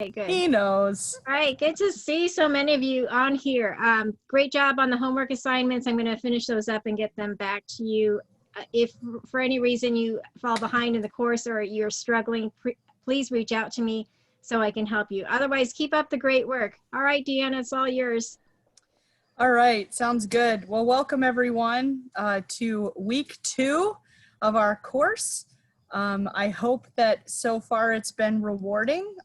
Okay, good. He knows. All right, good to see so many of you on here. Great job on the homework assignments. I'm going to finish those up and get them back to you. If for any reason you fall behind in the course or you're struggling, please reach out to me so I can help you. Otherwise, keep up the great work. All right, Deanna, it's all yours. All right, sounds good. Well, welcome everyone to week 2 of our course. I hope that so far it's been rewarding.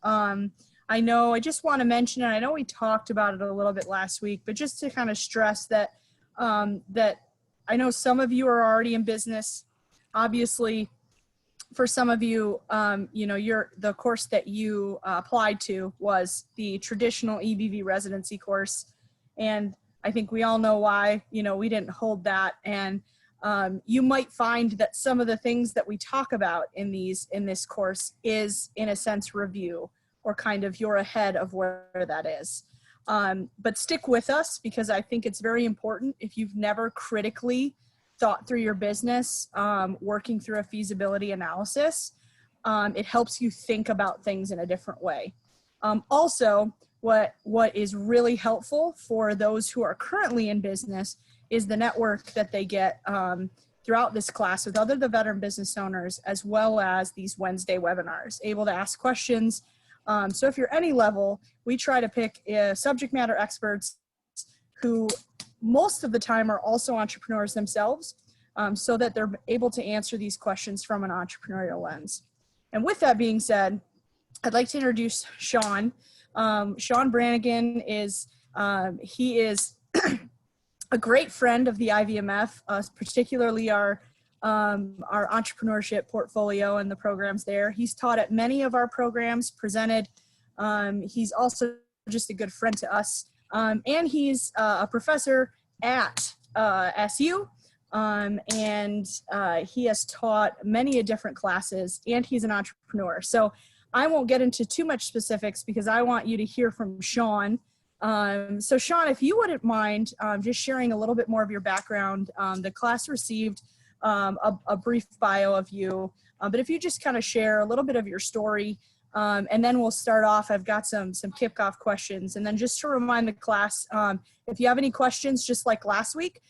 I just want to mention, and I know we talked about it a little bit last week, but just to kind of stress that, that I know some of you are already in business. Obviously, for some of you, the course that you applied to was the traditional EBV residency course. And I think we all know why, we didn't hold that. And you might find that some of the things that we talk about in this course is, in a sense, review, or kind of you're ahead of where that is. But stick with us, because I think it's very important. If you've never critically thought through your business, working through a feasibility analysis, it helps you think about things in a different way. Also, what is really helpful for those who are currently in business is the network that they get throughout this class with other the veteran business owners, as well as these Wednesday webinars, able to ask questions. So if you're any level, we try to pick subject matter experts who most of the time are also entrepreneurs themselves, so that they're able to answer these questions from an entrepreneurial lens. And with that being said, I'd like to introduce Sean. Sean Branagan is a great friend of the IVMF, particularly our entrepreneurship portfolio and the programs there. He's taught at many of our programs, presented. He's also just a good friend to us. And he's a professor at SU, and he has taught many different classes, and he's an entrepreneur. So I won't get into too much specifics because I want you to hear from Sean. So Sean, if you wouldn't mind just sharing a little bit more of your background. The class received a brief bio of you, but if you just kind of share a little bit of your story, and then we'll start off. I've got some kickoff questions, and then just to remind the class, if you have any questions, just like last week,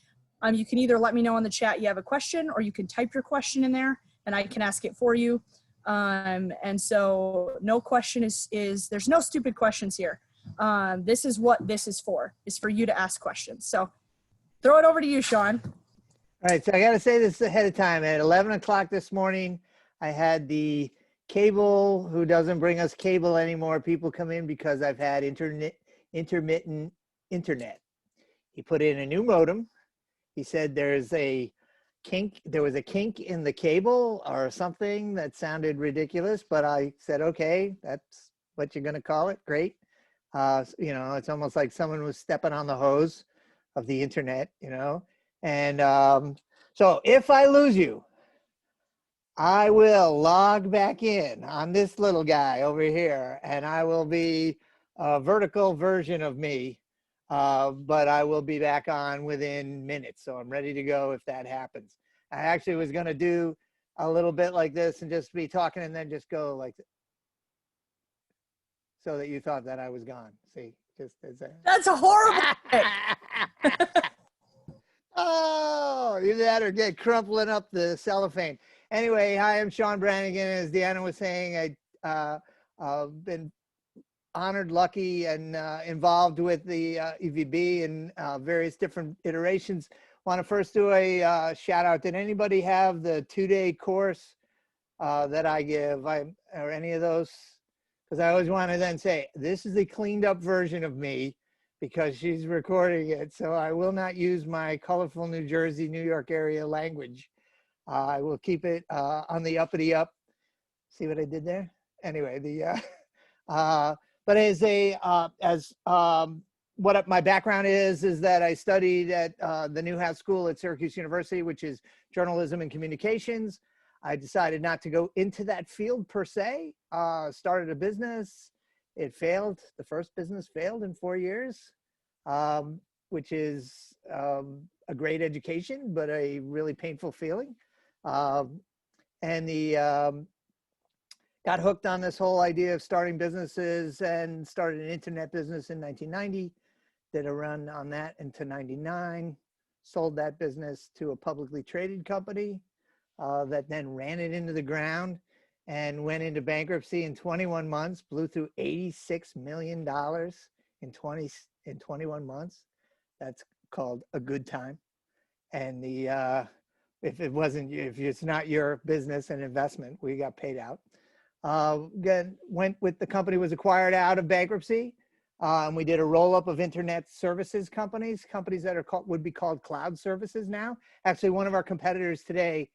you can either let me know in the chat you have a question, or you can type your question in there and I can ask it for you. And so no question is there's no stupid questions here. This is what this is for you to ask questions. So throw it over to you, Sean. All right, so I got to say this ahead of time. At 11 o'clock this morning, I had the cable, who doesn't bring us cable anymore, people come in because I've had intermittent internet. He put in a new modem. He said there was a kink in the cable or something that sounded ridiculous, but I said, okay, that's what you're going to call it. Great. It's almost like someone was stepping on the hose of the internet, And so if I lose you, I will log back in on this little guy over here, and I will be a vertical version of me, but I will be back on within minutes. So I'm ready to go if that happens. I actually was going to do a little bit like this and just be talking and then just go like this, so that you thought that I was gone. See, just as a... That's a horrible Oh, either that or get crumpling up the cellophane. Anyway, hi, I'm Sean Branagan. As Deanna was saying, I've been honored, lucky, and involved with the EVB in various different iterations. Want to first do a shout out. Did anybody have the 2-day course that I give, or any of those? Because I always want to then say, this is the cleaned up version of me, because she's recording it. So I will not use my colorful New Jersey, New York area language. I will keep it on the uppity up. See what I did there? Anyway, but what my background is that I studied at the Newhouse School at Syracuse University, which is journalism and communications. I decided not to go into that field per se. Started a business. It failed. The first business failed in 4 years, which is a great education, but a really painful feeling. And got hooked on this whole idea of starting businesses and started an internet business in 1990, did a run on that into 99, sold that business to a publicly traded company that then ran it into the ground and went into bankruptcy in 21 months, blew through $86 million in 21 months. That's called a good time. And if it's not your business and investment, we got paid out. Again, went with the company was acquired out of bankruptcy. And we did a roll up of internet services companies that are would be called cloud services now. Actually, one of our competitors today,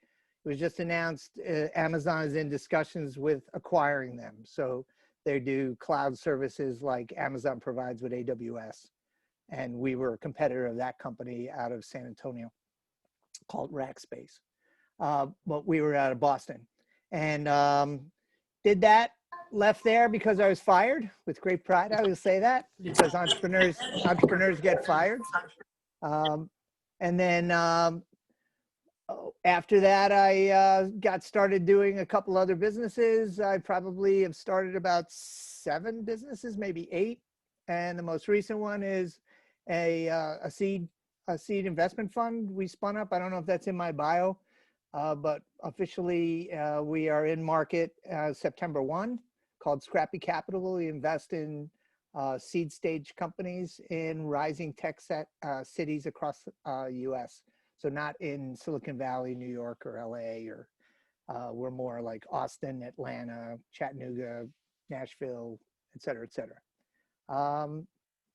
it was just announced, Amazon is in discussions with acquiring them. So they do cloud services like Amazon provides with AWS. And we were a competitor of that company out of San Antonio called Rackspace. But we were out of Boston. And did that, left there because I was fired with great pride. I will say that because entrepreneurs get fired. And then after that, I got started doing a couple other businesses. I probably have started about 7 businesses, maybe 8. And the most recent one is a seed investment fund we spun up. I don't know if that's in my bio, but officially we are in market September 1, called Scrappy Capital. We invest in seed stage companies in rising tech cities across the US. So not in Silicon Valley, New York, or LA, or we're more like Austin, Atlanta, Chattanooga, Nashville, et cetera, et cetera.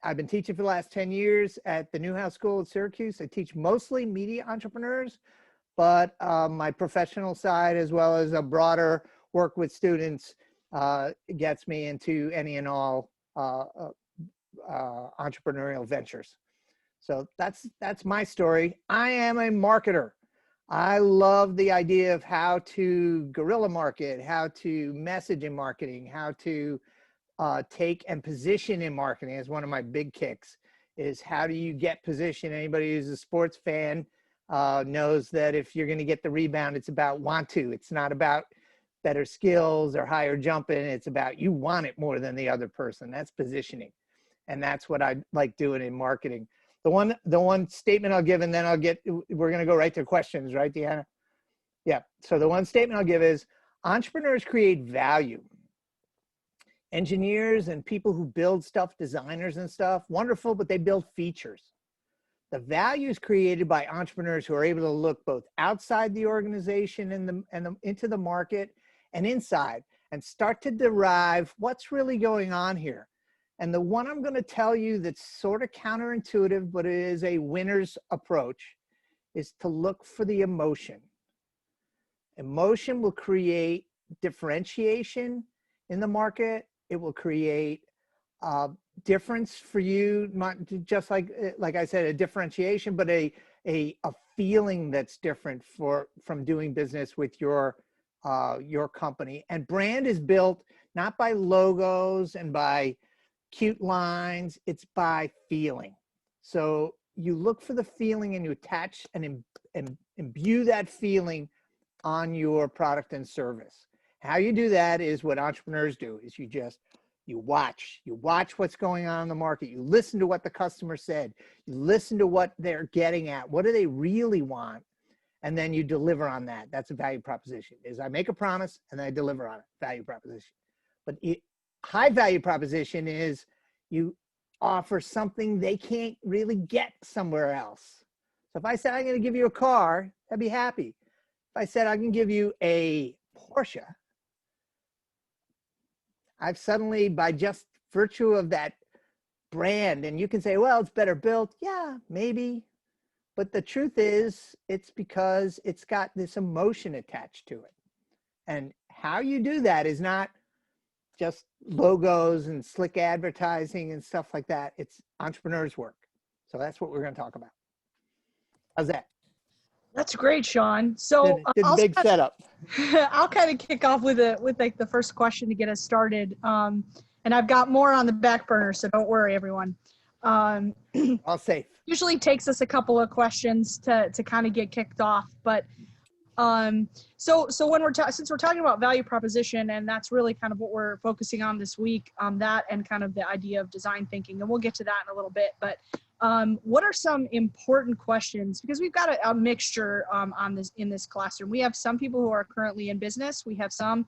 I've been teaching for the last 10 years at the Newhouse School at Syracuse. I teach mostly media entrepreneurs, but my professional side, as well as a broader work with students, gets me into any and all entrepreneurial ventures. So that's my story. I am a marketer. I love the idea of how to guerrilla market, how to message in marketing, how to take and position in marketing is one of my big kicks. Is how do you get position? Anybody who's a sports fan knows that if you're going to get the rebound, it's about want to. It's not about better skills or higher jumping. It's about you want it more than the other person. That's positioning. And that's what I like doing in marketing. The one statement I'll give, and then we're going to go right to questions, right, Deanna? Yeah. So the one statement I'll give is entrepreneurs create value. Engineers and people who build stuff, designers and stuff, wonderful, but they build features. The value is created by entrepreneurs who are able to look both outside the organization and into the market and inside and start to derive what's really going on here. And the one I'm going to tell you that's sort of counterintuitive, but it is a winner's approach, is to look for the emotion. Emotion will create differentiation in the market. It will create difference for you, not just like I said, a differentiation, but a feeling that's different from doing business with your company. And brand is built not by logos and by cute lines, it's by feeling. So you look for the feeling and you attach and imbue that feeling on your product and service. How you do that is what entrepreneurs do, is you watch what's going on in the market. You listen to what the customer said. You listen to what they're getting at. What do they really want? And then you deliver on that. That's a value proposition, is I make a promise and then I deliver on it, value proposition. But high value proposition is you offer something they can't really get somewhere else. So if I said, I'm going to give you a car, I'd be happy. If I said, I can give you a Porsche, I've suddenly, by just virtue of that brand, and you can say, well, it's better built. Yeah, maybe. But the truth is, it's because it's got this emotion attached to it. And how you do that is not just logos and slick advertising and stuff like that. It's entrepreneurs' work. So that's what we're going to talk about. How's that? That's great, Sean. So did the big setup. I'll kind of kick off with like the first question to get us started. And I've got more on the back burner, so don't worry, everyone. All safe. Usually takes us a couple of questions to kind of get kicked off, but So when since we're talking about value proposition, and that's really kind of what we're focusing on this week, that and kind of the idea of design thinking, and we'll get to that in a little bit. But what are some important questions? Because we've got a mixture in this classroom. We have some people who are currently in business. We have some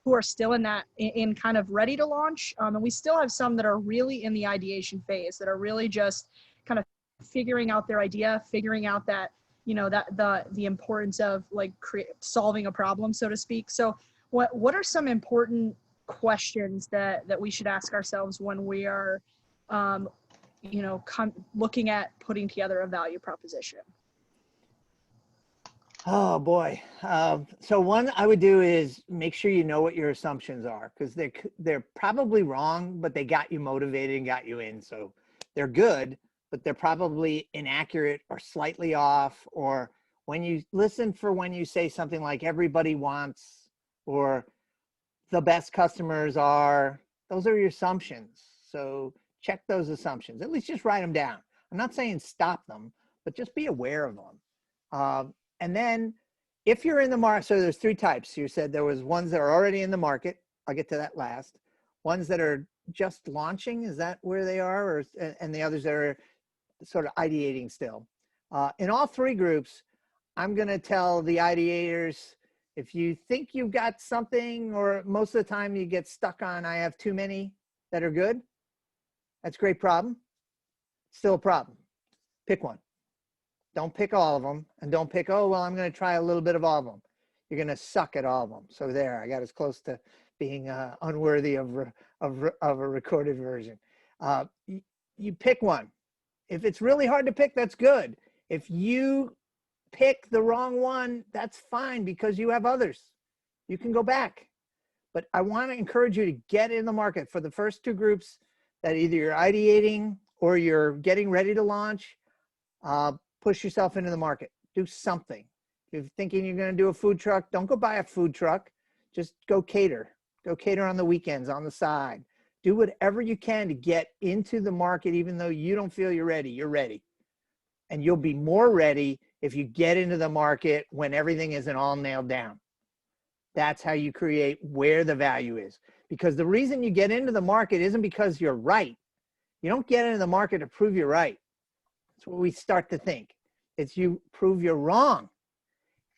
who are still in kind of ready to launch, and we still have some that are really in the ideation phase, that are really just kind of figuring out their idea, figuring out that, you know, that the importance of like solving a problem, so to speak. So what are some important questions that we should ask ourselves when we are, you know, looking at putting together a value proposition? Oh boy. So one I would do is make sure you know what your assumptions are, because they're probably wrong, but they got you motivated and got you in. So they're good, but they're probably inaccurate or slightly off. Or when you say something like everybody wants, or the best customers are, those are your assumptions. So check those assumptions, at least just write them down. I'm not saying stop them, but just be aware of them. And then if you're in the market, so there's 3 types. You said there was ones that are already in the market. I'll get to that last. Ones that are just launching, is that where they are? Or, and the others that are sort of ideating still. In all 3 groups, I'm gonna tell the ideators, if you think you've got something, or most of the time you get stuck on, I have too many that are good, that's a great problem. Still a problem. Pick one. Don't pick all of them, and don't pick, oh, well, I'm going to try a little bit of all of them. You're going to suck at all of them. So there, I got as close to being unworthy of a recorded version. You pick one. If it's really hard to pick, that's good. If you pick the wrong one, that's fine, because you have others. You can go back. But I want to encourage you to get in the market for the first 2 groups, that either you're ideating or you're getting ready to launch. Push yourself into the market. Do something. If you're thinking you're going to do a food truck, don't go buy a food truck. Just go cater. Go cater on the weekends, on the side. Do whatever you can to get into the market, even though you don't feel you're ready. You're ready. And you'll be more ready if you get into the market when everything isn't all nailed down. That's how you create where the value is. Because the reason you get into the market isn't because you're right. You don't get into the market to prove you're right. That's what we start to think. It's you prove you're wrong,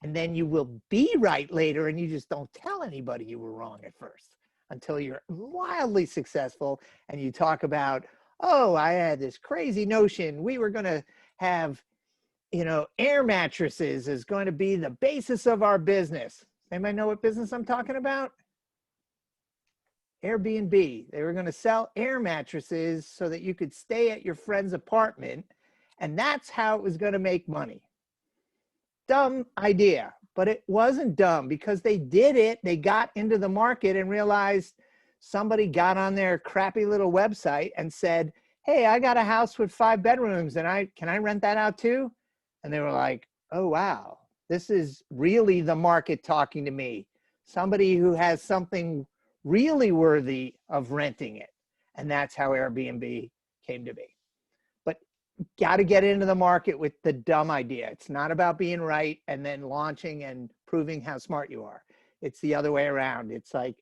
and then you will be right later, and you just don't tell anybody you were wrong at first until you're wildly successful and you talk about, oh, I had this crazy notion. We were going to have, you know, air mattresses is going to be the basis of our business. Anybody know what business I'm talking about? Airbnb. They were going to sell air mattresses so that you could stay at your friend's apartment, and that's how it was going to make money. Dumb idea, but it wasn't dumb, because they did it. They got into the market and realized somebody got on their crappy little website and said, hey, I got a house with 5 bedrooms and can I rent that out too? And they were like, oh, wow, this is really the market talking to me. Somebody who has something really worthy of renting it. And that's how Airbnb came to be. Got to get into the market with the dumb idea. It's not about being right and then launching and proving how smart you are. It's the other way around. It's like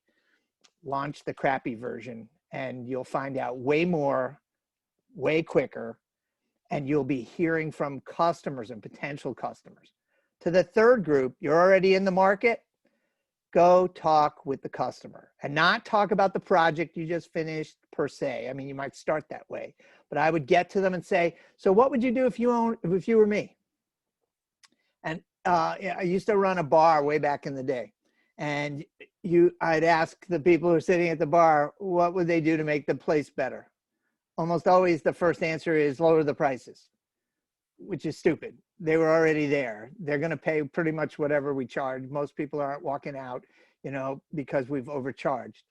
launch the crappy version, and you'll find out way more, way quicker, and you'll be hearing from customers and potential customers. To the 3rd group, you're already in the market. Go talk with the customer, and not talk about the project you just finished per se. I mean, you might start that way, but I would get to them and say, so what would you do if you were me? And I used to run a bar way back in the day, and I'd ask the people who are sitting at the bar, what would they do to make the place better? Almost always the first answer is lower the prices, which is stupid. They were already there. They're going to pay pretty much whatever we charge. Most people aren't walking out, you know, because we've overcharged.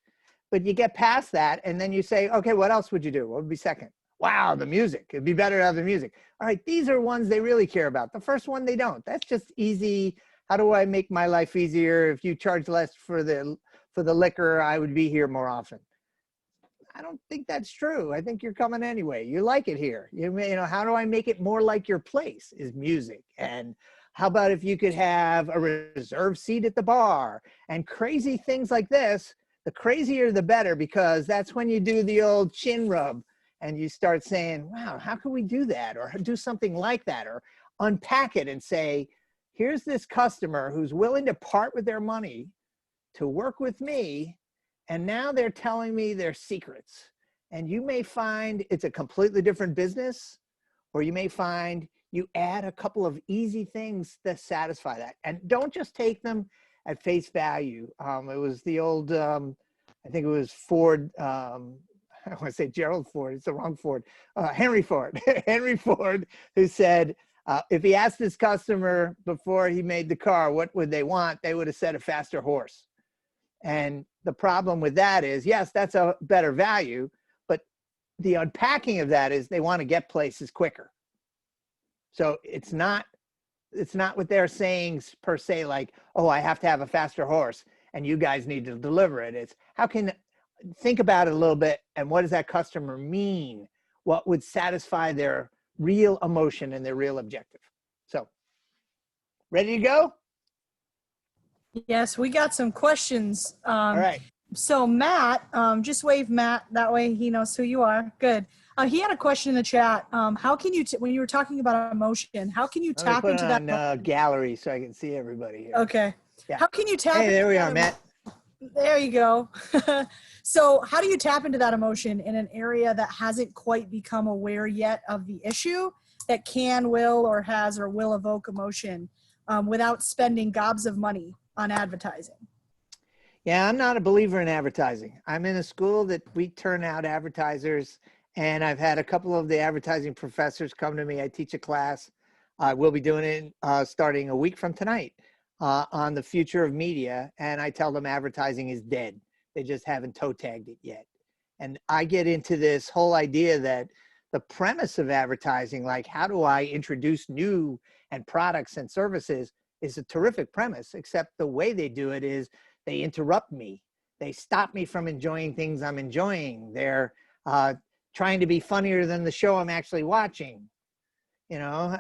But you get past that, and then you say, okay, what else would you do? What would be second? Wow, the music. It'd be better to have the music. All right, these are ones they really care about. The first one, they don't. That's just easy. How do I make my life easier? If you charge less for the liquor, I would be here more often. I don't think that's true. I think you're coming anyway. You like it here. You know, how do I make it more like your place is music. And How about if you could have a reserved seat at the bar? And crazy things like this. The crazier the better, because that's when you do the old chin rub and you start saying, wow, how can we do that? Or do something like that, or unpack it and say, here's this customer who's willing to part with their money to work with me. And now they're telling me their secrets. And you may find it's a completely different business, or you may find you add a couple of easy things that satisfy that. And don't just take them at face value. It was the old, I think it was Ford, I want to say Gerald Ford, it's the wrong Ford, Henry Ford, Henry Ford, who said, if he asked his customer before he made the car, what would they want? They would have said a faster horse. And the problem with that is, yes, that's a better value, but the unpacking of that is they want to get places quicker. So it's not what they're saying per se, like, oh, I have to have a faster horse and you guys need to deliver it. It's how can, think about it a little bit, and what does that customer mean? What would satisfy their real emotion and their real objective? So, ready to go? Yes, we got some questions. All right. So Matt, just wave Matt, that way he knows who you are. Good. He had a question in the chat. How can you, when you were talking about emotion, how can you Let me tap put into it that? on gallery so I can see everybody here. Okay. Yeah. How can you tap Hey, into there we that are, Matt. There you go. So how do you tap into that emotion in an area that hasn't quite become aware yet of the issue that can, will, or has, or will evoke emotion without spending gobs of money on advertising? Yeah, I'm not a believer in advertising. I'm in a school that we turn out advertisers, and I've had a couple of the advertising professors come to me. I teach a class. I will be doing it starting a week from tonight on the future of media, and I tell them advertising is dead. They just haven't toe tagged it yet. And I get into this whole idea that the premise of advertising, like how do I introduce new and products and services, is a terrific premise, except the way they do it is they interrupt me. They stop me from enjoying things I'm enjoying. They're trying to be funnier than the show I'm actually watching, you know,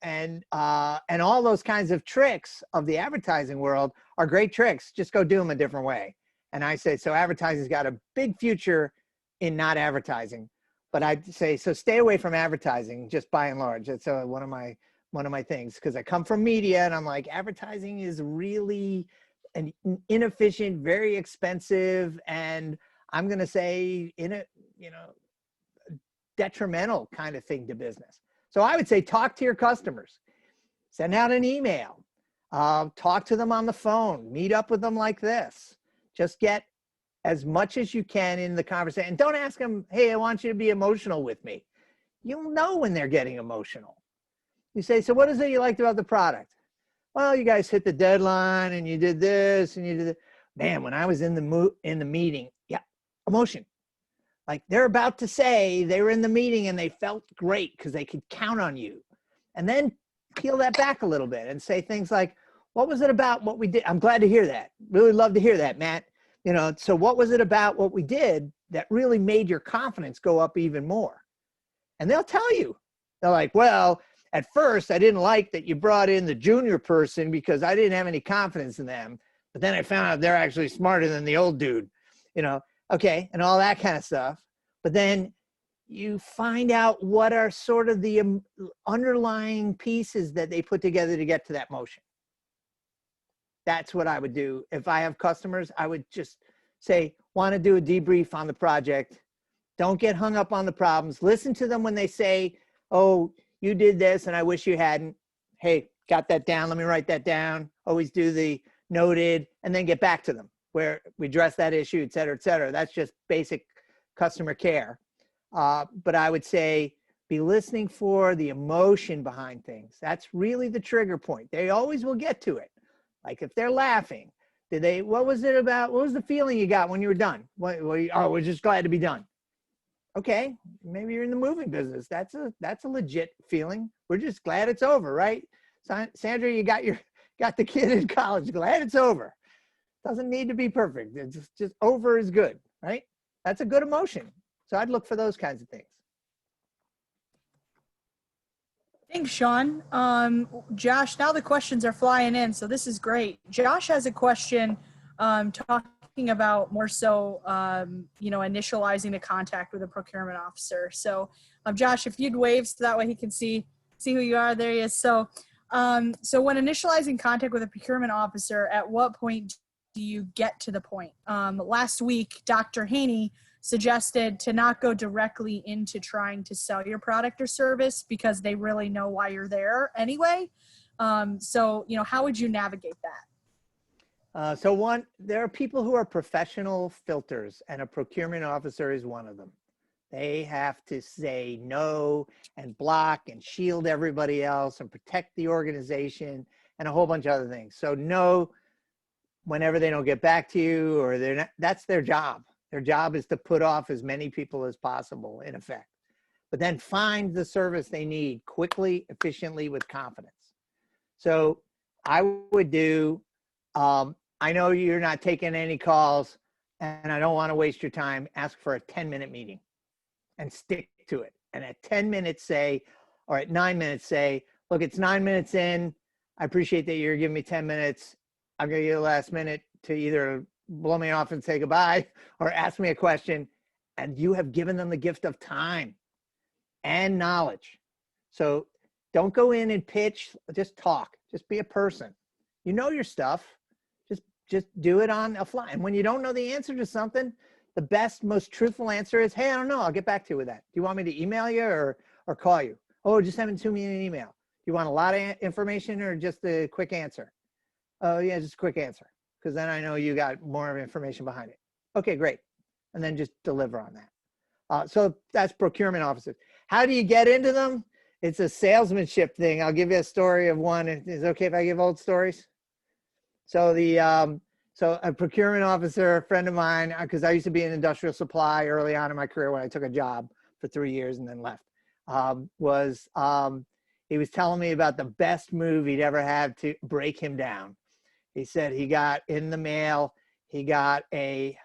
and all those kinds of tricks of the advertising world are great tricks. Just go do them a different way. And I say, so advertising's got a big future in not advertising. But I'd say, so stay away from advertising, just by and large. That's one of my things, because I come from media and I'm like, advertising is really an inefficient, very expensive, and I'm going to say detrimental kind of thing to business. So I would say, talk to your customers, send out an email, talk to them on the phone, meet up with them like this. Just get as much as you can in the conversation. And don't ask them, hey, I want you to be emotional with me. You'll know when they're getting emotional. You say, so what is it you liked about the product? Well, you guys hit the deadline and you did this and you did that. Man, when I was in the meeting, yeah, emotion. Like they're about to say they were in the meeting and they felt great because they could count on you. And then peel that back a little bit and say things like, what was it about what we did? I'm glad to hear that. Really love to hear that, Matt. You know, so what was it about what we did that really made your confidence go up even more? And they'll tell you. They're like, well, at first I didn't like that you brought in the junior person because I didn't have any confidence in them. But then I found out they're actually smarter than the old dude, you know, okay, and all that kind of stuff. But then you find out what are sort of the underlying pieces that they put together to get to that motion. That's what I would do. If I have customers, I would just say, want to do a debrief on the project. Don't get hung up on the problems. Listen to them when they say, oh, you did this and I wish you hadn't. Hey, got that down. Let me write that down. Always do the noted and then get back to them where we address that issue, et cetera, et cetera. That's just basic customer care. But I would say be listening for the emotion behind things. That's really the trigger point. They always will get to it. Like if they're laughing, what was it about? What was the feeling you got when you were done? Oh, we're just glad to be done. Okay, maybe you're in the moving business. That's a legit feeling. We're just glad it's over, right? Sandra, you got the kid in college. Glad it's over. Doesn't need to be perfect. It's just over is good, right? That's a good emotion. So I'd look for those kinds of things. Thanks, Sean. Josh, now the questions are flying in, so this is great. Josh has a question talking about more so, initializing the contact with a procurement officer. So, Josh, if you'd wave so that way he can see who you are. There he is. So when initializing contact with a procurement officer, at what point do you get to the point? Last week, Dr. Haney suggested to not go directly into trying to sell your product or service because they really know why you're there anyway. How would you navigate that? So one, there are people who are professional filters, and a procurement officer is one of them. They have to say no and block and shield everybody else and protect the organization and a whole bunch of other things. So no, whenever they don't get back to you or they're not, that's their job. Their job is to put off as many people as possible, in effect, but then find the service they need quickly, efficiently, with confidence. So I would do, I know you're not taking any calls and I don't want to waste your time. Ask for a 10-minute meeting and stick to it. And at 10 minutes say, or at 9 minutes say, look, it's 9 minutes in. I appreciate that you're giving me 10 minutes. I'll give you the last minute to either blow me off and say goodbye or ask me a question. And you have given them the gift of time and knowledge. So don't go in and pitch, just talk, just be a person. You know your stuff, just do it on a fly. And when you don't know the answer to something, the best, most truthful answer is, hey, I don't know, I'll get back to you with that. Do you want me to email you or call you? Oh, just send it to me in an email. Do you want a lot of information or just a quick answer? Oh yeah, just a quick answer, because then I know you got more information behind it. Okay, great. And then just deliver on that. So that's procurement officers. How do you get into them? It's a salesmanship thing. I'll give you a story of one. Is it okay if I give old stories? So so a procurement officer, a friend of mine, because I used to be in industrial supply early on in my career when I took a job for 3 years and then left, he was telling me about the best move he'd ever had to break him down. He said he got in the mail, he got a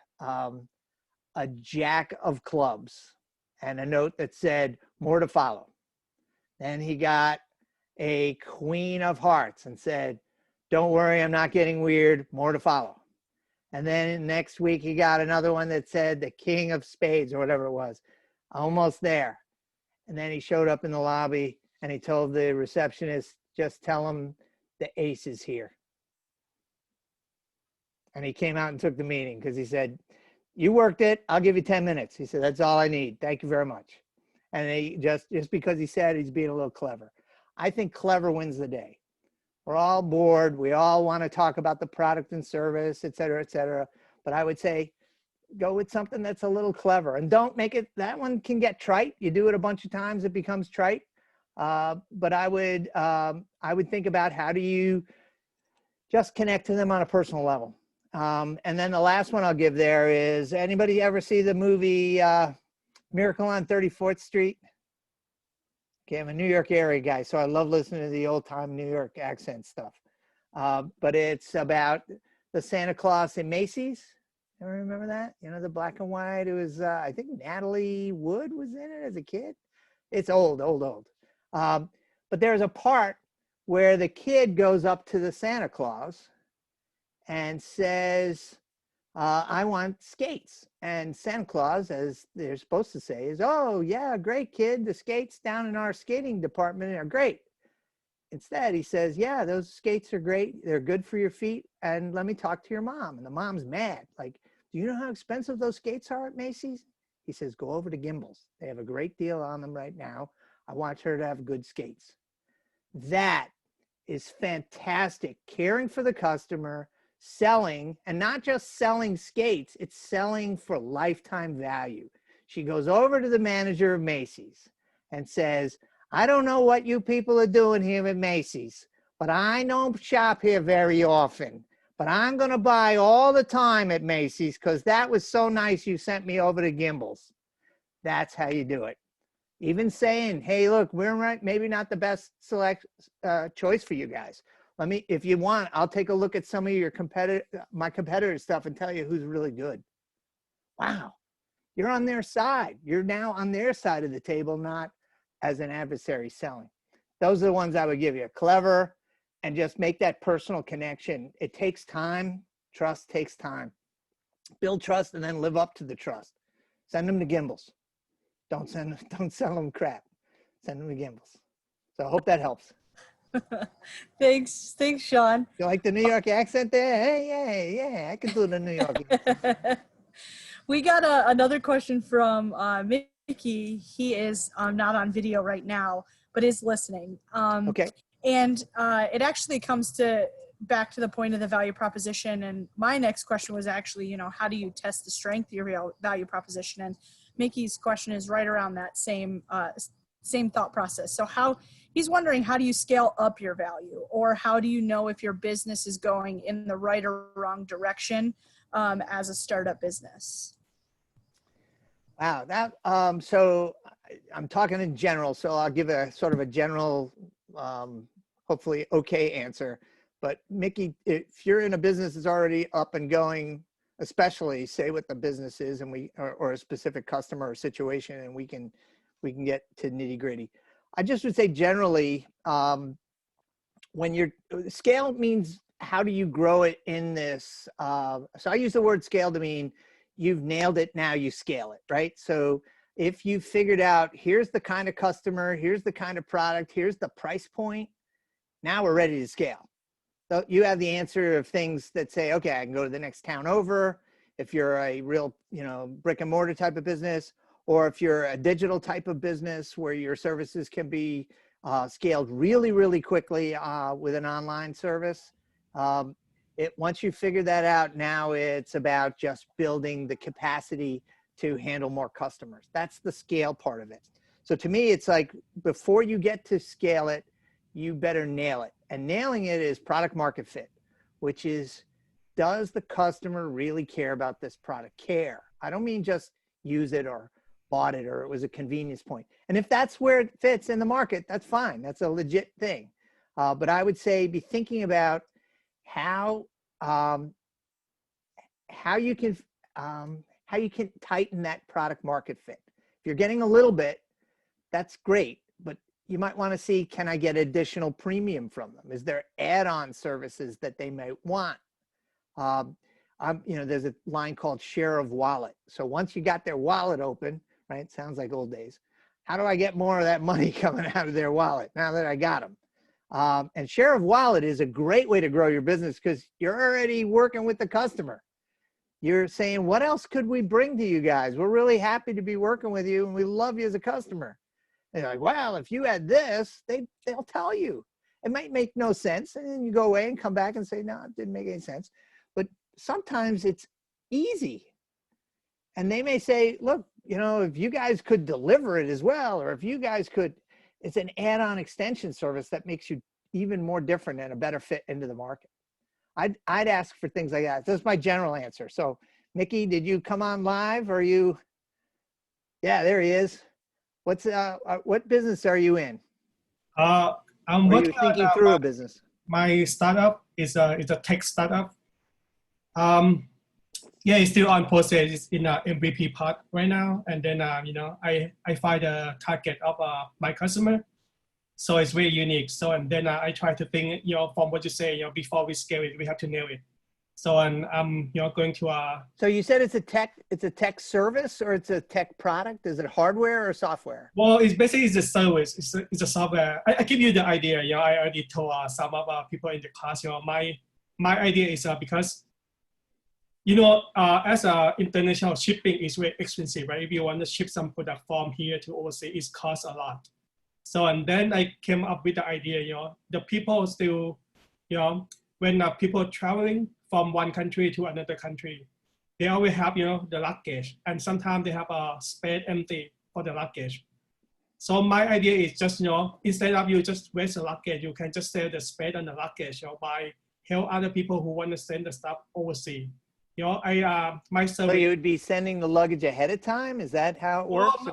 jack of clubs and a note that said, more to follow. Then he got a queen of hearts and said, don't worry, I'm not getting weird, more to follow. And then next week he got another one that said the king of spades or whatever it was, almost there. And then he showed up in the lobby and he told the receptionist, just tell him the ace is here. And he came out and took the meeting because he said, you worked it, I'll give you 10 minutes. He said, that's all I need. Thank you very much. And he just because he said he's being a little clever. I think clever wins the day. We're all bored. We all want to talk about the product and service, et cetera, et cetera. But I would say go with something that's a little clever and don't make it, that one can get trite. You do it a bunch of times, it becomes trite. But I would think about how do you just connect to them on a personal level. And then the last one I'll give there is, anybody ever see the movie Miracle on 34th Street? Okay, I'm a New York area guy, so I love listening to the old time New York accent stuff. But it's about the Santa Claus in Macy's. You remember that? You know, the black and white. It was, I think Natalie Wood was in it as a kid. It's old. But there's a part where the kid goes up to the Santa Claus and says, I want skates. And Santa Claus, as they're supposed to say, is, oh yeah, great kid. The skates down in our skating department are great. Instead, he says, yeah, those skates are great. They're good for your feet. And let me talk to your mom. And the mom's mad. Like, do you know how expensive those skates are at Macy's? He says, go over to Gimbel's. They have a great deal on them right now. I want her to have good skates. That is fantastic. Caring for the customer, selling, and not just selling skates, it's selling for lifetime value. She goes over to the manager of Macy's and says, I don't know what you people are doing here at Macy's, but I don't shop here very often, but I'm going to buy all the time at Macy's because that was so nice you sent me over to Gimbel's. That's how you do it. Even saying, hey, look, we're maybe not the best choice for you guys. Let me, if you want, I'll take a look at some of your my competitor stuff and tell you who's really good. Wow, you're on their side. You're now on their side of the table, not as an adversary selling. Those are the ones I would give you. Clever, and just make that personal connection. It takes time. Trust takes time. Build trust and then live up to the trust. Send them to Gimbals. Don't sell them crap. Send them to Gimbals. So I hope that helps. Thanks, Sean. You like the New York accent there? Hey, yeah, I can do the New York accent. We got another question from Mickey. He is not on video right now, but is listening. Okay. And it actually comes back to the point of the value proposition. And my next question was actually, how do you test the strength of your value proposition? And Mickey's question is right around that same thought process. So he's wondering, how do you scale up your value, or how do you know if your business is going in the right or wrong direction as a startup business? Wow, so I'm talking in general, so I'll give a sort of a general, hopefully okay answer. But Mickey, if you're in a business that's already up and going, especially say what the business is, and or a specific customer or situation, and we can get to nitty gritty. I just would say generally, when scale means how do you grow it in this? So I use the word scale to mean you've nailed it, now you scale it, right? So if you figured out, here's the kind of customer, here's the kind of product, here's the price point, now we're ready to scale. So you have the answer of things that say, okay, I can go to the next town over. If you're a real, brick and mortar type of business, or if you're a digital type of business where your services can be scaled really, really quickly with an online service. Once you figure that out, now it's about just building the capacity to handle more customers. That's the scale part of it. So to me, it's like before you get to scale it, you better nail it. And nailing it is product market fit, which is, does the customer really care about this product? Care. I don't mean just use it or bought it or it was a convenience point. And if that's where it fits in the market, that's fine. That's a legit thing. But I would say be thinking about how you can tighten that product market fit. If you're getting a little bit, that's great, but you might want to see, can I get additional premium from them? Is there add-on services that they may want? There's a line called share of wallet. So once you got their wallet open, right? Sounds like old days. How do I get more of that money coming out of their wallet now that I got them? And share of wallet is a great way to grow your business because you're already working with the customer. You're saying, what else could we bring to you guys? We're really happy to be working with you and we love you as a customer. And you're like, well, if you had this, they'll tell you. It might make no sense. And then you go away and come back and say, no, it didn't make any sense. But sometimes it's easy. And they may say, look, if you guys could deliver it as well, or if you guys could, it's an add-on extension service that makes you even more different and a better fit into the market. I'd ask for things like that. That's my general answer. So Mickey, did you come on live or you? Yeah, there he is. What business are you in? I'm working thinking through a business. My startup is a tech startup. Yeah, it's still on process. It's in a MVP part right now, and then I find the target of my customer, so it's very unique. So and then I try to think from what you say before we scale it, we have to nail it. So and I'm going to So you said it's a tech service or it's a tech product? Is it hardware or software? Well, it's basically a service. It's a software. I give you the idea. I already told some of people in the class. My idea is because. As international shipping is very expensive, right? If you want to ship some product from here to overseas, it costs a lot. So, and then I came up with the idea, the people still, when people traveling from one country to another country, they always have, the luggage, and sometimes they have a space empty for the luggage. So my idea is just, instead of you just waste the luggage, you can just sell the space on the luggage, by help other people who want to send the stuff overseas. My service. So you would be sending the luggage ahead of time? Is that how it works?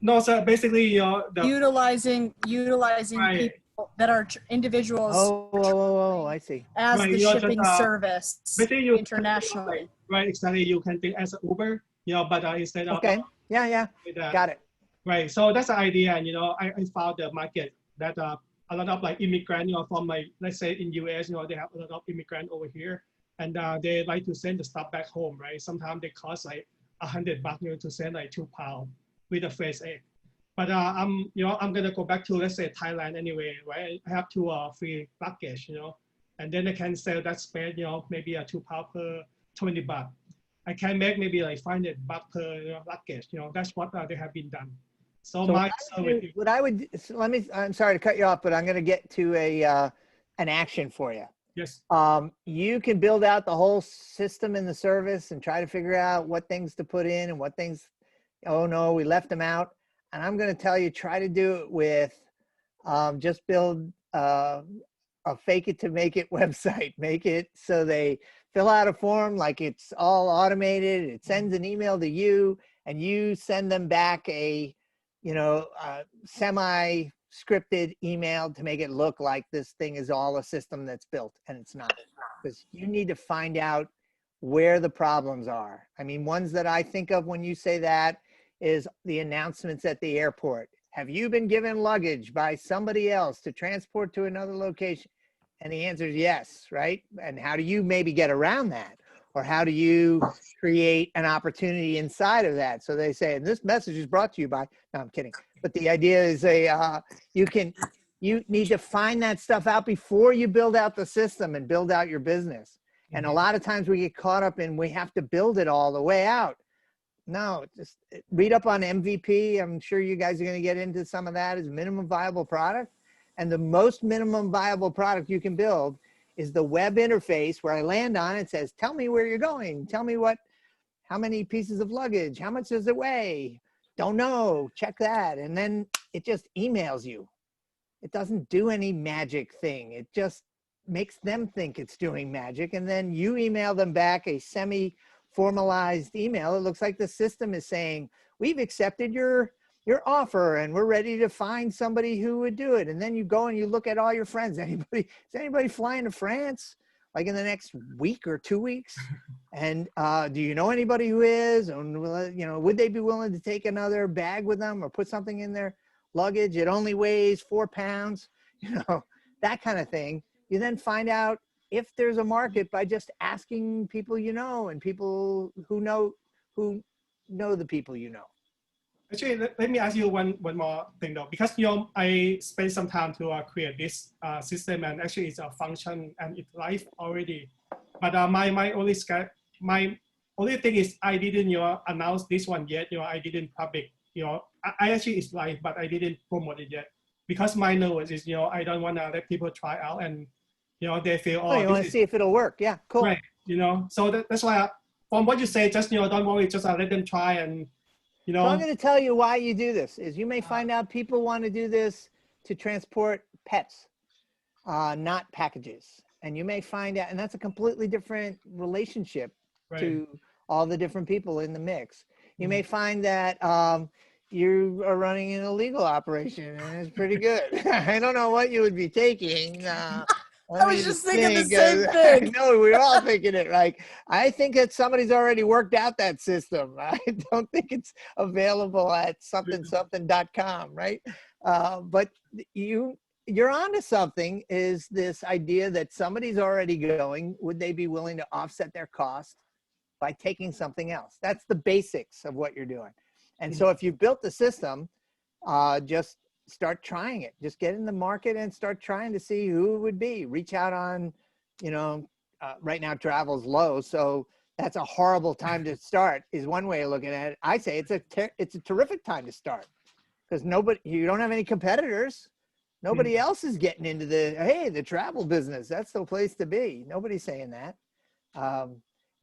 No, so basically, utilizing right. people that are individuals. Oh, I see. As right, the shipping service basically internationally. Right, exactly. You can think as an Uber, but instead of. Okay. Yeah. Got it. Right. So that's the idea, and I found the market that a lot of like immigrants, from like, let's say in US, they have a lot of immigrants over here, and they like to send the stuff back home, right? Sometimes they cost like $100, to send like 2 pounds with a fresh egg. But I'm gonna go back to, let's say, Thailand anyway, right? I have 2 free luggage, and then I can sell that space, maybe a 2 pounds per 20 baht. I can make maybe like 500 baht per luggage. That's what they have been done. So my service. What I would so I'm sorry to cut you off, but I'm going to get to an action for you. Yes. You can build out the whole system in the service and try to figure out what things to put in and what things, oh no, we left them out. And I'm going to tell you, try to do it with just build a fake it to make it website. Make it so they fill out a form like it's all automated. It sends an email to you and you send them back a semi-scripted email to make it look like this thing is all a system that's built, and it's not. Because you need to find out where the problems are. I mean, ones that I think of when you say that is the announcements at the airport. Have you been given luggage by somebody else to transport to another location? And the answer is yes, right? And how do you maybe get around that? Or how do you create an opportunity inside of that? So they say, and this message is brought to you by, no, I'm kidding. But the idea is you need to find that stuff out before you build out the system and build out your business. And a lot of times we get caught up in, we have to build it all the way out. No, just read up on MVP. I'm sure you guys are going to get into some of that as minimum viable product. And the most minimum viable product you can build is the web interface where I land on it. It says, tell me where you're going. Tell me how many pieces of luggage, how much does it weigh? Don't know, check that. And then it just emails you. It doesn't do any magic thing. It just makes them think it's doing magic. And then you email them back a semi-formalized email. It looks like the system is saying, we've accepted your offer and we're ready to find somebody who would do it. And then you go and you look at all your friends. Is anybody flying to France like in the next week or 2 weeks? And do you know anybody who is? And would they be willing to take another bag with them or put something in their luggage? It only weighs 4 pounds, that kind of thing. You then find out if there's a market by just asking people and people who know the people Actually, let me ask you one more thing though, because I spent some time to create this system, and actually it's a function and it's live already. But my only thing is I didn't announce this one yet. I didn't public. I actually it's live, but I didn't promote it yet because my nervous is I don't want to let people try out and they feel you want to see if it'll work. Yeah, cool. Right. So that's why from what you say, just don't worry, just let them try and. So I'm going to tell you why you do this is you may find out people want to do this to transport pets, not packages. And you may find out, and that's a completely different relationship to all the different people in the mix. You may find that you are running an illegal operation and it's pretty good. I don't know what you would be taking. I was just thinking the same thing. No, we're all thinking it. Like, I think that somebody's already worked out that system. I don't think it's available at something.com, right? But you're onto something. Is this idea that somebody's already going? Would they be willing to offset their cost by taking something else? That's the basics of what you're doing. And so if you've built the system, just start trying it. Just get in the market and start trying to see who it would be. Reach out on, right now travel's low, so that's a horrible time to start is one way of looking at it. I say it's a terrific time to start because you don't have any competitors. Nobody else is getting into the travel business. That's the place to be. Nobody's saying that.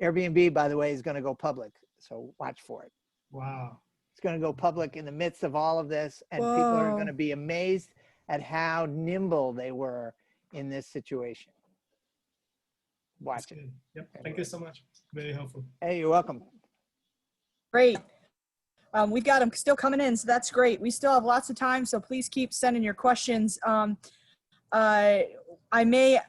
Airbnb, by the way, is going to go public, so watch for it. Wow. It's going to go public in the midst of all of this, and people are going to be amazed at how nimble they were in this situation. Watch it. Yep. Thank you so much. Very helpful. Hey, you're welcome. Great. We've got them still coming in, so that's great. We still have lots of time, so please keep sending your questions. I may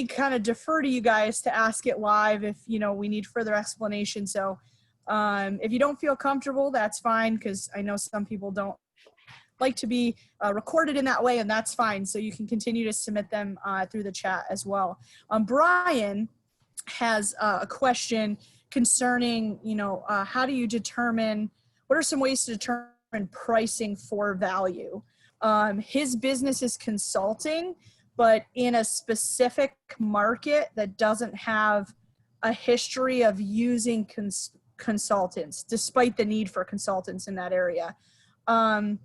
kind of defer to you guys to ask it live if we need further explanation. So if you don't feel comfortable, that's fine, because I know some people don't like to be recorded in that way, and that's fine. So you can continue to submit them through the chat as well. Brian has a question concerning, how do you determine, what are some ways to determine pricing for value? His business is consulting, but in a specific market that doesn't have a history of using consultants, despite the need for consultants in that area. And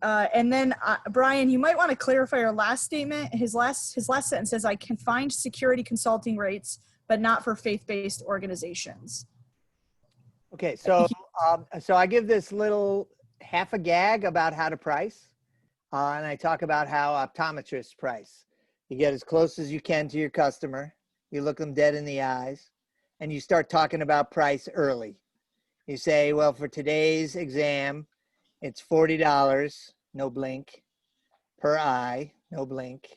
then Brian, you might want to clarify your last statement. His last sentence says, I can find security consulting rates, but not for faith-based organizations. Okay, so I give this little half a gag about how to price, and I talk about how optometrists price. You get as close as you can to your customer, you look them dead in the eyes, and you start talking about price early. You say, well, for today's exam, it's $40, no blink, per eye, no blink,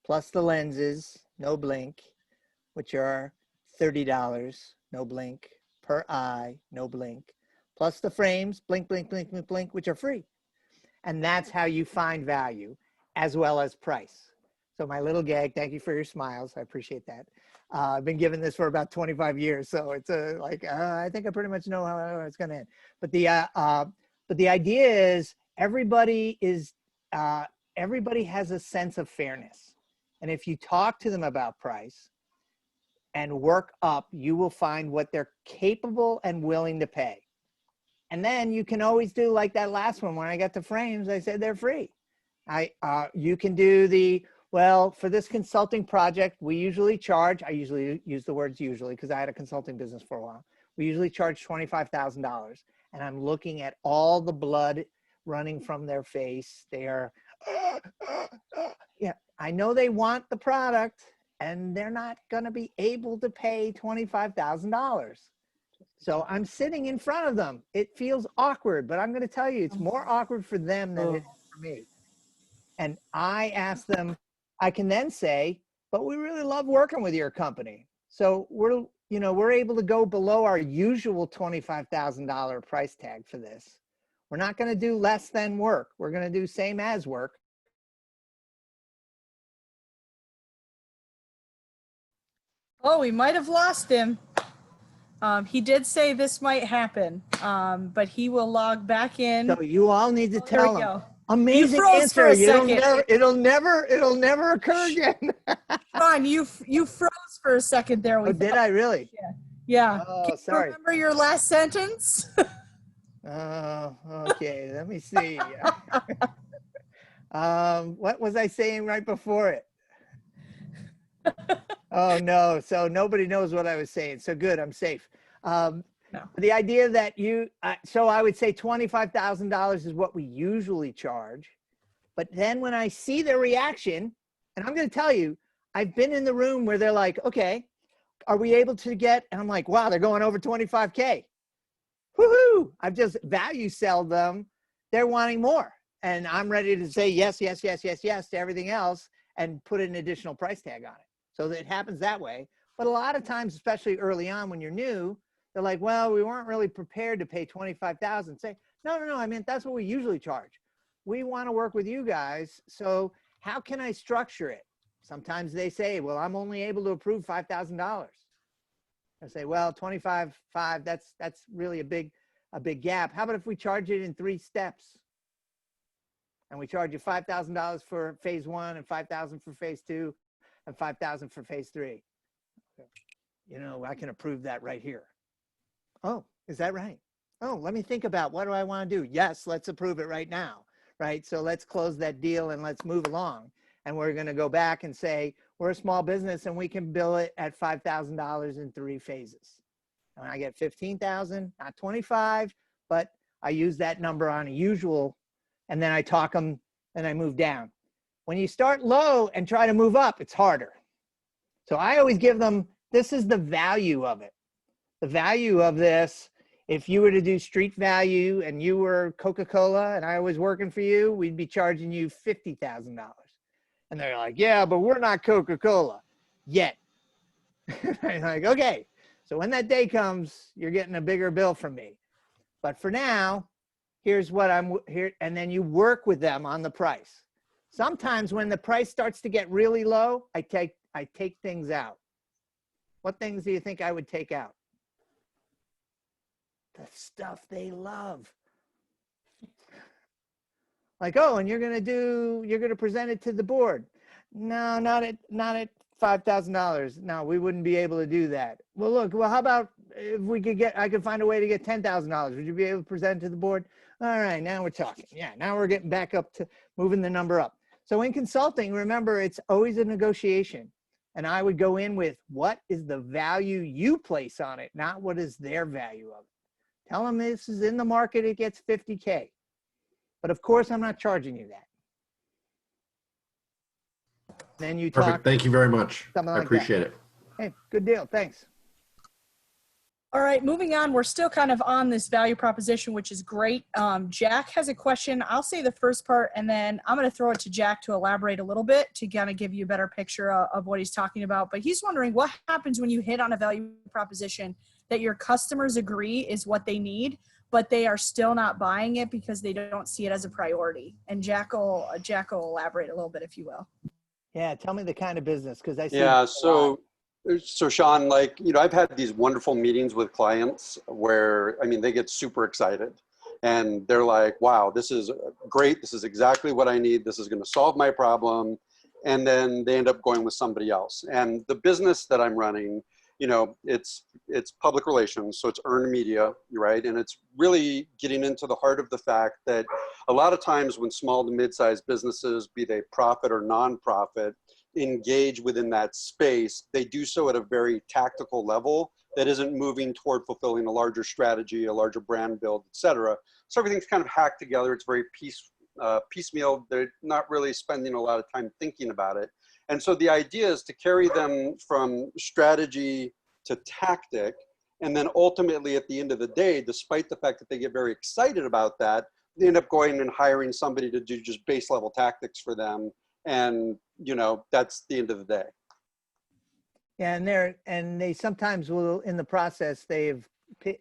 plus the lenses, no blink, which are $30, no blink, per eye, no blink, plus the frames, blink, blink, blink, blink, blink, which are free. And that's how you find value as well as price. So my little gag, thank you for your smiles. I appreciate that. I've been giving this for about 25 years. So it's I think I pretty much know how it's going to end. But the idea is everybody has a sense of fairness. And if you talk to them about price and work up, you will find what they're capable and willing to pay. And then you can always do like that last one. When I got the frames, I said they're free. You can do well, for this consulting project, we usually charge, I usually use the words usually because I had a consulting business for a while. We usually charge $25,000. And I'm looking at all the blood running from their face. They are, yeah, I know they want the product and they're not going to be able to pay $25,000. So I'm sitting in front of them. It feels awkward, but I'm going to tell you, it's more awkward for them than it is for me. And I ask them, I can then say, but we really love working with your company. So we're able to go below our usual $25,000 price tag for this. We're not going to do less than work. We're going to do same as work. Oh, we might have lost him. He did say this might happen, but he will log back in. So you all need to tell him. Go. Amazing you froze answer. For a second. It'll never occur again. Ron, you froze for a second there. Did I really? Yeah. Oh, Can you sorry. remember your last sentence? Oh, okay. Let me see. What was I saying right before it? Oh no. So nobody knows what I was saying. So good. I'm safe. No. The idea that so I would say $25,000 is what we usually charge. But then when I see their reaction, and I'm going to tell you, I've been in the room where they're like, okay, are we able to get, and I'm like, wow, they're going over 25K. Woohoo. I've just value sold them. They're wanting more. And I'm ready to say yes, yes, yes, yes, yes to everything else and put an additional price tag on it. So that it happens that way. But a lot of times, especially early on when you're new, they're like, well, we weren't really prepared to pay $25,000. Say, no, I mean, that's what we usually charge. We want to work with you guys. So how can I structure it? Sometimes they say, well, I'm only able to approve $5,000. I say, well, 25.5, that's really a big gap. How about if we charge it in 3 steps? And we charge you $5,000 for phase 1 and $5,000 for phase 2 and $5,000 for phase 3. I can approve that right here. Oh, is that right? Oh, let me think about what do I want to do? Yes, let's approve it right now, right? So let's close that deal and let's move along. And we're going to go back and say, we're a small business and we can bill it at $5,000 in 3 phases. And I get 15,000, not 25, but I use that number on a usual, and then I talk them and I move down. When you start low and try to move up, it's harder. So I always give them, this is the value of it. The value of this, if you were to do street value and you were Coca-Cola and I was working for you, we'd be charging you $50,000. And they're like, yeah, but we're not Coca-Cola yet. I'm like, okay. So when that day comes, you're getting a bigger bill from me. But for now, here's what I'm here. And then you work with them on the price. Sometimes when the price starts to get really low, I take things out. What things do you think I would take out? The stuff they love. Like, oh, and you're going to present it to the board. No, not at $5,000. No, we wouldn't be able to do that. Well, look, how about if I could find a way to get $10,000. Would you be able to present to the board? All right, now we're talking. Yeah, now we're getting back up to moving the number up. So in consulting, remember, it's always a negotiation. And I would go in with, what is the value you place on it, not what is their value of it. Tell them this is in the market, it gets 50K. But of course, I'm not charging you that. Then you Perfect. talk. Thank you very much. Something like I appreciate that. it. Hey, good deal. Thanks. All right, moving on. We're still kind of on this value proposition, which is great. Jack has a question. I'll say the first part, and then I'm going to throw it to Jack to elaborate a little bit to kind of give you a better picture of what he's talking about. But he's wondering what happens when you hit on a value proposition that your customers agree is what they need, but they are still not buying it because they don't see it as a priority. And Jack will elaborate a little bit, if you will. Yeah, tell me the kind of business, because I see. Yeah, so Sean, like, you know, I've had these wonderful meetings with clients where, I mean, they get super excited and they're like, wow, this is great. This is exactly what I need. This is going to solve my problem. And then they end up going with somebody else. And the business that I'm running, you know, it's public relations, so it's earned media, right? And it's really getting into the heart of the fact that a lot of times when small to mid-sized businesses, be they profit or nonprofit, engage within that space, they do so at a very tactical level that isn't moving toward fulfilling a larger strategy, a larger brand build, et cetera. So everything's kind of hacked together. It's very piecemeal. They're not really spending a lot of time thinking about it. And so the idea is to carry them from strategy to tactic. And then ultimately at the end of the day, despite the fact that they get very excited about that, they end up going and hiring somebody to do just base level tactics for them. And, you know, that's the end of the day. Yeah, and they sometimes will, in the process, they've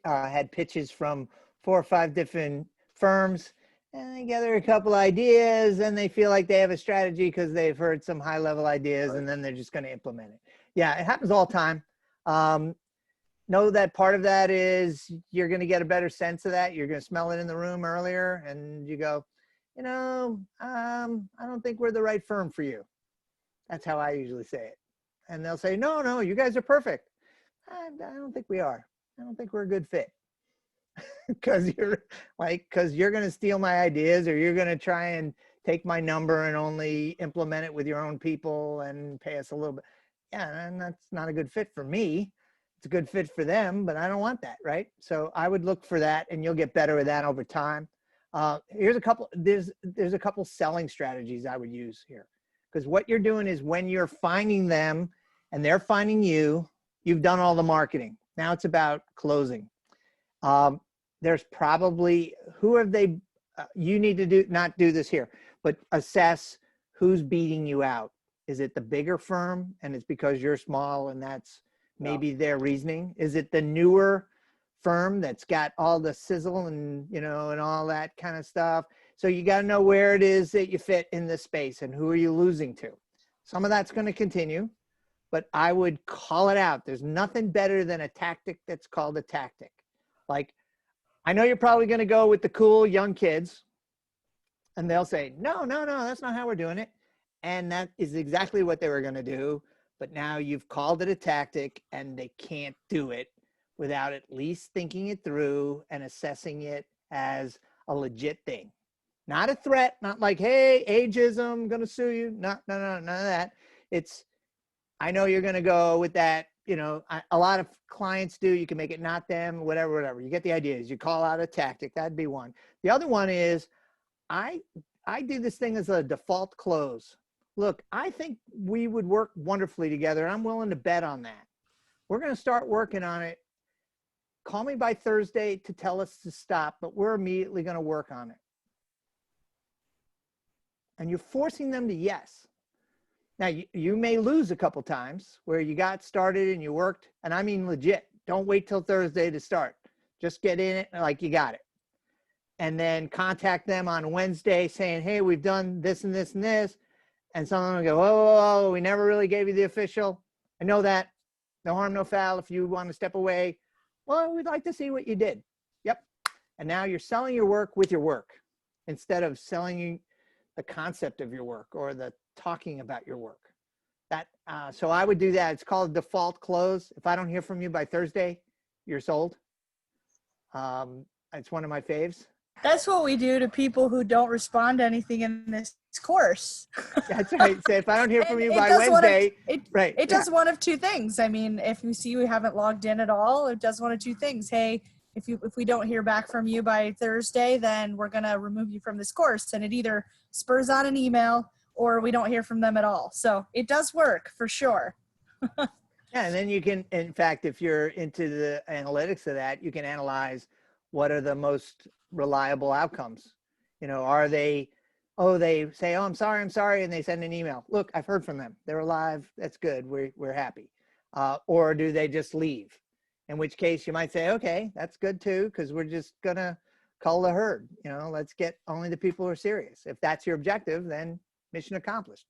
had pitches from 4 or 5 different firms, and they gather a couple ideas, and they feel like they have a strategy because they've heard some high level ideas, right, and then they're just going to implement it. Yeah, it happens all the time. Know that part of that is you're going to get a better sense of that. You're going to smell it in the room earlier, and you go, you know, I don't think we're the right firm for you. That's how I usually say it. And they'll say, no, you guys are perfect. I don't think we are. I don't think we're a good fit. Because you're going to steal my ideas, or you're going to try and take my number and only implement it with your own people and pay us a little bit. Yeah, and that's not a good fit for me. It's a good fit for them, but I don't want that, right? So I would look for that, and you'll get better with that over time. There's a couple selling strategies I would use here, because what you're doing is when you're finding them and they're finding you, you've done all the marketing. Now it's about closing. There's probably, who have they, you need to not do this here, but assess who's beating you out. Is it the bigger firm and it's because you're small and that's maybe their reasoning? Is it the newer firm that's got all the sizzle and, you know, and all that kind of stuff? So you got to know where it is that you fit in this space and who are you losing to. Some of that's going to continue, but I would call it out. There's nothing better than a tactic that's called a tactic. Like, I know you're probably going to go with the cool young kids, and they'll say, no, that's not how we're doing it. And that is exactly what they were going to do. But now you've called it a tactic, and they can't do it without at least thinking it through and assessing it as a legit thing. Not a threat, not like, hey, ageism, I'm going to sue you. No, none of that. It's, I know you're going to go with that. You know, a lot of clients do. You can make it not them, whatever. You get the ideas. You call out a tactic. That'd be one. The other one is, I do this thing as a default close. Look, I think we would work wonderfully together, and I'm willing to bet on that. We're going to start working on it. Call me by Thursday to tell us to stop, but we're immediately going to work on it. And you're forcing them to yes. Now, you may lose a couple times where you got started and you worked, and I mean legit. Don't wait till Thursday to start. Just get in it like you got it. and then contact them on Wednesday saying, hey, we've done this and this and this. And some of them go, oh, we never really gave you the official. I know that. No harm, no foul. If you want to step away, well, we'd like to see what you did. Yep. And now you're selling your work with your work instead of selling the concept of your work or the talking about your work. That so I would do that. It's called default close. If I don't hear from you by Thursday, you're sold. It's one of my faves. That's what we do to people who don't respond to anything in this course. That's right. So if I don't hear from you It by does Wednesday, It does one of two things. I mean, if you see we haven't logged in at all, it does one of two things. Hey, if we don't hear back from you by Thursday, then we're gonna remove you from this course. And it either spurs on an email or we don't hear from them at all. So it does work for sure. Yeah, and then you can, in fact, if you're into the analytics of that, you can analyze what are the most reliable outcomes. You know, are they, oh, they say, oh, I'm sorry, and they send an email. Look, I've heard from them. They're alive. That's good. We're happy. Or do they just leave? In which case you might say, okay, that's good too, because we're just gonna cull the herd. You know, let's get only the people who are serious. If that's your objective, then mission accomplished.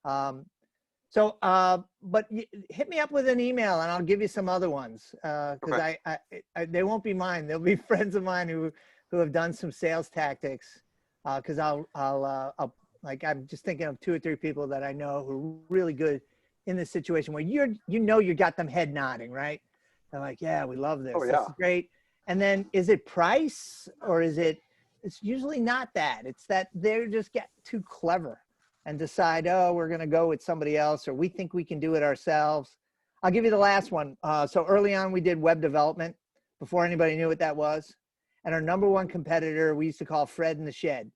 But hit me up with an email and I'll give you some other ones because Okay. they won't be mine. They'll be friends of mine who have done some sales tactics. Because I'll like I'm just thinking of 2 or 3 people that I know who are really good in this situation where you got them head nodding, right? They're like, yeah, we love this. Oh, yeah. This is great. And then is it price or is it? It's usually not that. It's that they're just get too clever and decide, oh, we're going to go with somebody else, or we think we can do it ourselves. I'll give you the last one. So early on, we did web development before anybody knew what that was. And our number one competitor, we used to call Fred in the Shed.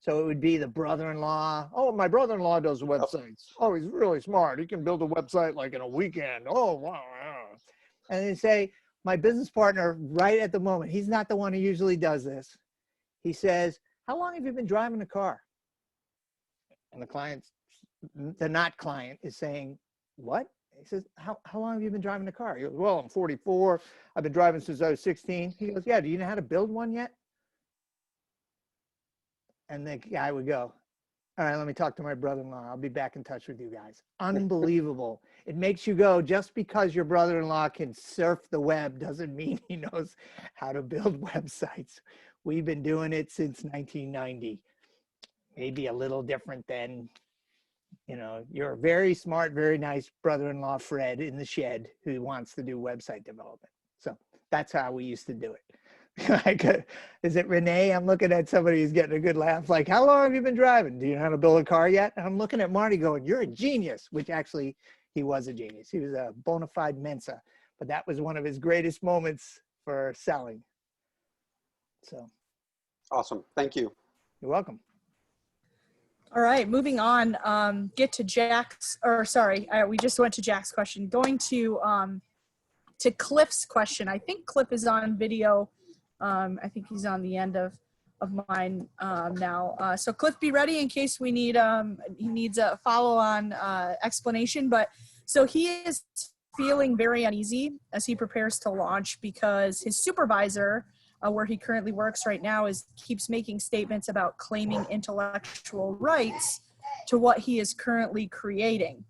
So it would be the brother-in-law. Oh, my brother-in-law does websites. Oh, he's really smart. He can build a website like in a weekend. Oh, wow. And they say, my business partner, right at the moment, he's not the one who usually does this. He says, how long have you been driving a car? And the client, the not client, is saying, what? He says, how long have you been driving a car? He goes, well, I'm 44. I've been driving since I was 16. He goes, yeah, do you know how to build one yet? And the guy would go, all right, let me talk to my brother-in-law. I'll be back in touch with you guys. Unbelievable. It makes you go, just because your brother-in-law can surf the web doesn't mean he knows how to build websites. We've been doing it since 1990. Maybe a little different than, you know, your very smart, very nice brother-in-law, Fred, in the Shed, who wants to do website development. So that's how we used to do it. Like, is it Renee? I'm looking at somebody who's getting a good laugh. Like, how long have you been driving? Do you know how to build a car yet? And I'm looking at Marty going, you're a genius, which actually he was a genius. He was a bona fide Mensa, but that was one of his greatest moments for selling. So. Awesome. Thank you. You're welcome. All right, moving on, get to Jack's, or sorry, we just went to Jack's question. Going to Cliff's question. I think Cliff is on video. I think he's on the end of mine now. So Cliff, be ready in case we need, he needs a follow-on explanation. But so he is feeling very uneasy as he prepares to launch because his supervisor, where he currently works right now, keeps making statements about claiming intellectual rights to what he is currently creating,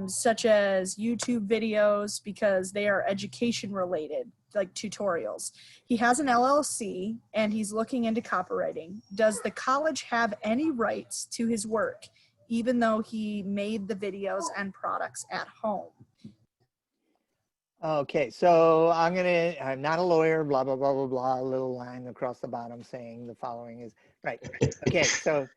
such as YouTube videos, because they are education related, like tutorials. He has an LLC and he's looking into copywriting. Does the college have any rights to his work, even though he made the videos and products at home? Okay, so I'm not a lawyer, blah, blah, blah, blah, blah, a little line across the bottom saying the following is, right. Okay, so. It's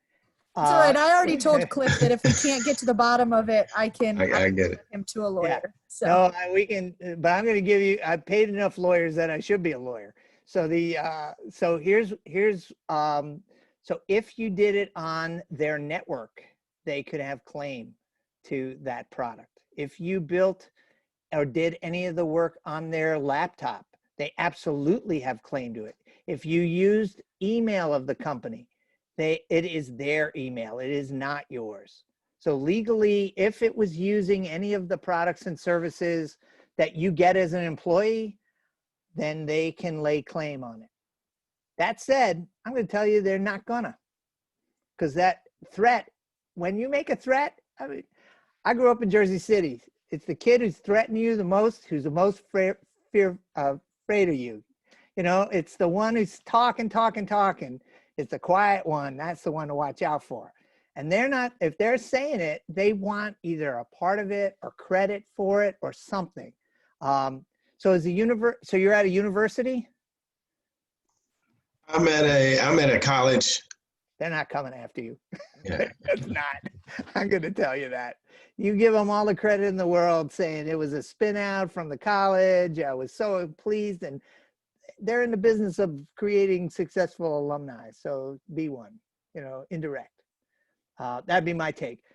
all right, I already told Cliff that if we can't get to the bottom of it, I can get it. him to a lawyer. Yeah. So. No, we can, but I'm going to give you, I've paid enough lawyers that I should be a lawyer. So so so if you did it on their network, they could have claim to that product. If you built or did any of the work on their laptop, they absolutely have claim to it. If you used email of the company, it is their email. It is not yours. So legally, if it was using any of the products and services that you get as an employee, then they can lay claim on it. That said, I'm going to tell you they're not gonna, because that threat, when you make a threat, I mean, I grew up in Jersey City. It's the kid who's threatening you the most, who's the most afraid of you. You know, it's the one who's talking. It's the quiet one. That's the one to watch out for. And they're not, if they're saying it, they want either a part of it or credit for it or something. So so you're at a university? I'm at a college. They're not coming after you. Yeah. It's not. I'm going to tell you that. You give them all the credit in the world saying it was a spin out from the college. I was so pleased. And they're in the business of creating successful alumni. So be one, you know, indirect. That'd be my take.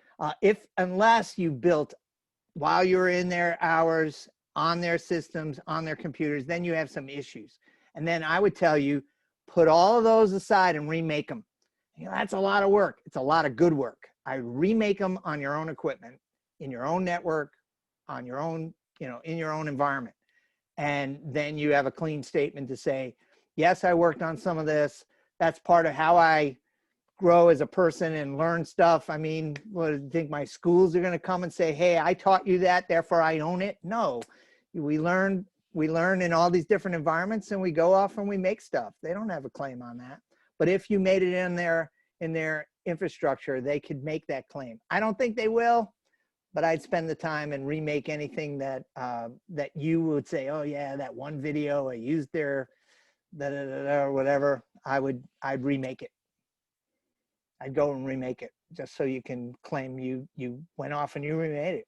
Unless you built while you were in their hours, on their systems, on their computers, then you have some issues. And then I would tell you, put all of those aside and remake them. You know, that's a lot of work. It's a lot of good work. I remake them on your own equipment, in your own network, on your own, you know, in your own environment. And then you have a clean statement to say, yes, I worked on some of this. That's part of how I grow as a person and learn stuff. I mean, what, do you think my schools are going to come and say, hey, I taught you that, therefore I own it? No, we learn in all these different environments, and we go off and we make stuff. They don't have a claim on that. But if you made it in their infrastructure, they could make that claim. I don't think they will, but I'd spend the time and remake anything that that you would say, oh yeah, that one video I used their or whatever. I'd remake it. I'd go and remake it just so you can claim you went off and you remade it.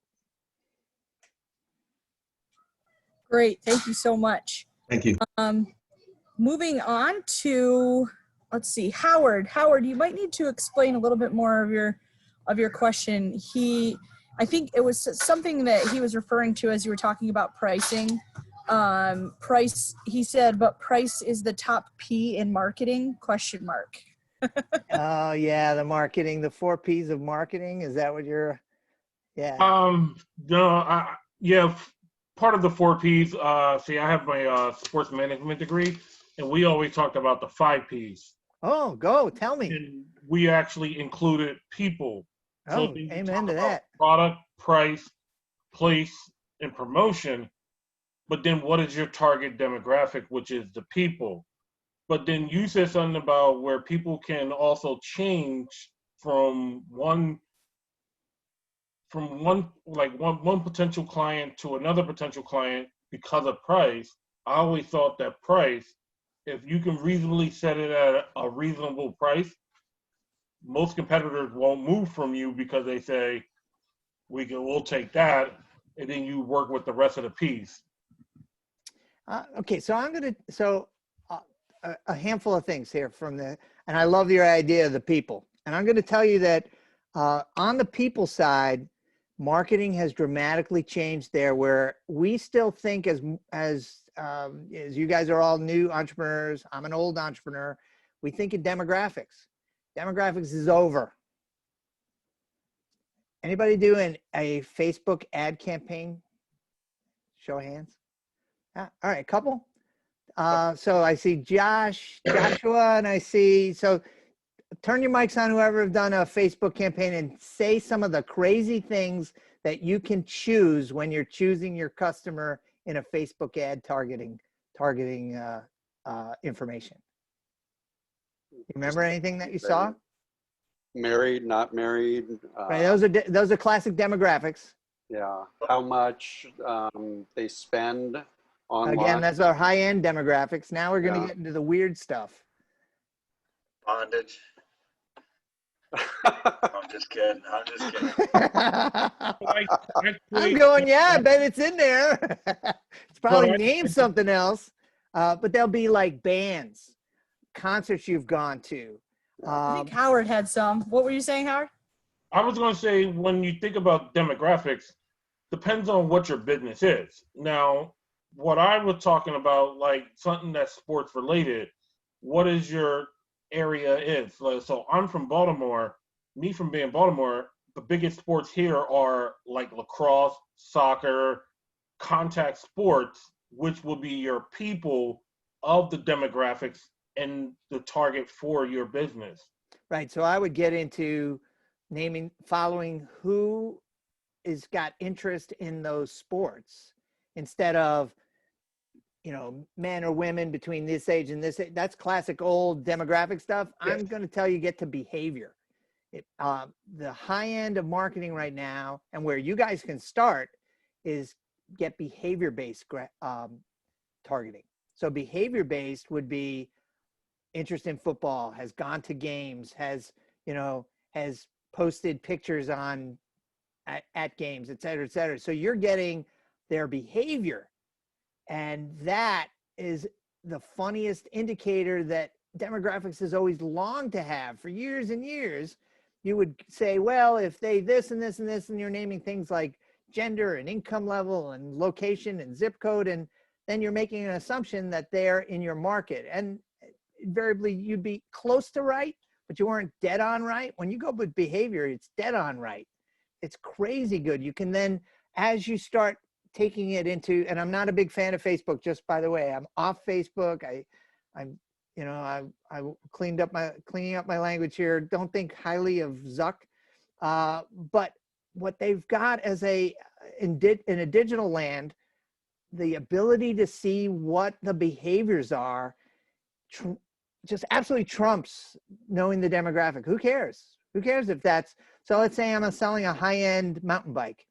Great, thank you so much. Thank you. Moving on to, let's see, Howard. Howard, you might need to explain a little bit more of your question. I think it was something that he was referring to as you were talking about pricing. Price, he said, but price is the top P in marketing, ? Oh yeah, the marketing, the 4 Ps of marketing. Is that what you're? Yeah. No, yeah. Part of the 4 Ps. See, I have my sports management degree, and we always talked about the 5 Ps. Oh, go tell me. And we actually included people. Oh, amen to that. Product, price, place, and promotion. But then, what is your target demographic, which is the people? But then you said something about where people can also change from one potential client to another potential client because of price. I always thought that price, if you can reasonably set it at a reasonable price, most competitors won't move from you because they say, we'll take that, and then you work with the rest of the piece. Okay, so a handful of things here and I love your idea of the people. And I'm going to tell you that on the people side, marketing has dramatically changed there, where we still think as you guys are all new entrepreneurs, I'm an old entrepreneur, we think in demographics. Demographics is over. Anybody doing a Facebook ad campaign? Show of hands. All right, a couple. So I see Joshua, and I see, so turn your mics on, whoever have done a Facebook campaign, and say some of the crazy things that you can choose when you're choosing your customer in a Facebook ad targeting information. You remember anything that you saw? Married, not married. Right, those are classic demographics. Yeah, how much they spend online. Again, that's our high-end demographics. Now we're going to get into the weird stuff. Bondage. I'm just kidding. I'm going, yeah, I bet it's in there. It's probably named something else. But they'll be like bands, concerts you've gone to. I think Howard had some. What were you saying, Howard? I was going to say, when you think about demographics, depends on what your business is. Now, what I was talking about, like something that's sports related, what is your area is? So I'm from Baltimore. Me from being Baltimore, the biggest sports here are like lacrosse, soccer, contact sports, which will be your people of the demographics and the target for your business. Right. So I would get into following who is got interest in those sports instead of, men or women between this age and this age. That's classic old demographic stuff. Yeah. I'm going to tell you, get to behavior. The high end of marketing right now, and where you guys can start, is get behavior-based targeting. So behavior-based would be interest in football, has gone to games, has posted pictures at games, et cetera, et cetera. So you're getting their behavior. And that is the funniest indicator that demographics has always longed to have for years and years. You would say, well, if they this and this and this, and you're naming things like gender and income level and location and zip code, and then you're making an assumption that they're in your market. And invariably you'd be close to right, but you weren't dead on right. When you go with behavior, it's dead on right. It's crazy good. You can then, as you start taking it into, and I'm not a big fan of Facebook, just by the way, I'm off Facebook. I'm cleaning up my language here. Don't think highly of Zuck. But what they've got as in a digital land, the ability to see what the behaviors are just absolutely trumps knowing the demographic. Who cares? Who cares if that's, so let's say I'm selling a high-end mountain bike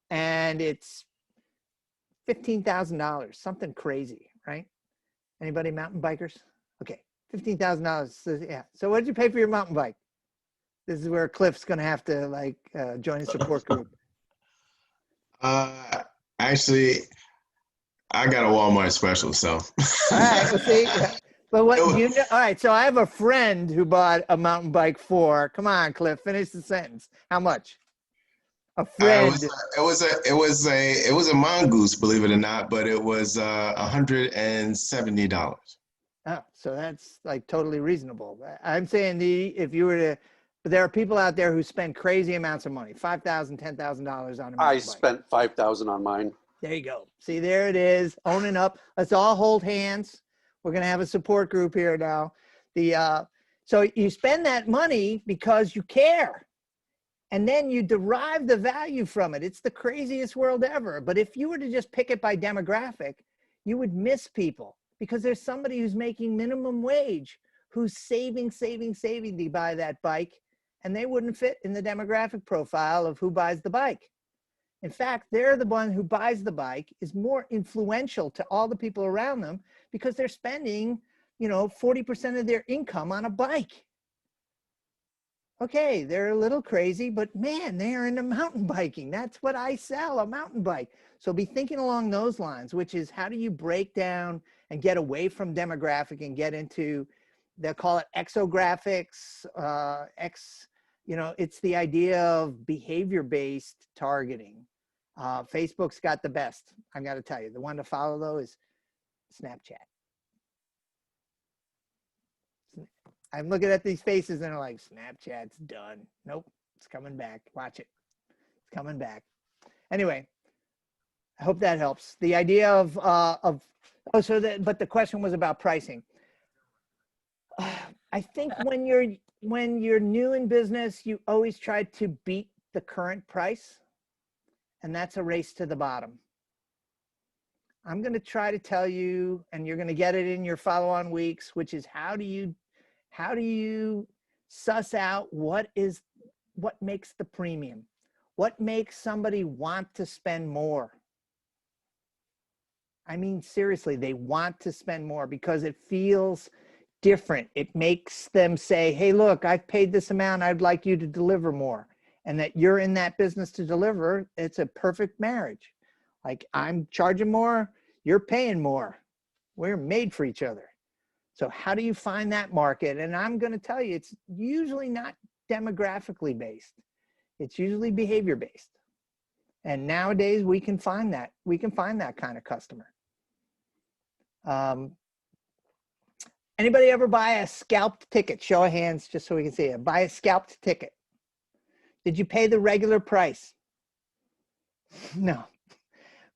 and it's $15,000, something crazy, right? Anybody mountain bikers? Okay, $15,000. Yeah. So what did you pay for your mountain bike? This is where Cliff's going to have to join a support group. Actually, I got a Walmart special, so. All right, well, see, but what all right, so I have a friend who bought a mountain bike for, come on, Cliff, finish the sentence. How much? A friend. It was a mongoose, believe it or not, but it was $170. Oh, so that's totally reasonable. I'm saying if you were to, but there are people out there who spend crazy amounts of money, $5,000, $10,000 on a mountain bike. I spent $5,000 on mine. There you go. See, there it is, owning up. Let's all hold hands. We're going to have a support group here now. So you spend that money because you care. And then you derive the value from it. It's the craziest world ever. But if you were to just pick it by demographic, you would miss people because there's somebody who's making minimum wage, who's saving to buy that bike, and they wouldn't fit in the demographic profile of who buys the bike. In fact, they're the one who buys the bike is more influential to all the people around them because they're spending, 40% of their income on a bike. Okay, they're a little crazy, but man, they're into mountain biking. That's what I sell, a mountain bike. So be thinking along those lines, which is how do you break down and get away from demographic and get into, they'll call it exographics, it's the idea of behavior-based targeting. Facebook's got the best. I got to tell you, the one to follow though is Snapchat. I'm looking at these faces and they're like, Snapchat's done. Nope, it's coming back. Watch it. It's coming back. Anyway, I hope that helps. The idea but the question was about pricing. I think when you're new in business, you always try to beat the current price, and that's a race to the bottom. I'm going to try to tell you, and you're going to get it in your follow-on weeks, which is how do you suss out what makes the premium? What makes somebody want to spend more? I mean, seriously, they want to spend more because it feels different. It makes them say, hey, look, I've paid this amount. I'd like you to deliver more. And that you're in that business to deliver, it's a perfect marriage. Like I'm charging more, you're paying more. We're made for each other. So how do you find that market? And I'm going to tell you, it's usually not demographically based. It's usually behavior based. And nowadays we can find that. We can find that kind of customer. Anybody ever buy a scalped ticket? Show of hands, just so we can see it. Buy a scalped ticket. Did you pay the regular price? No.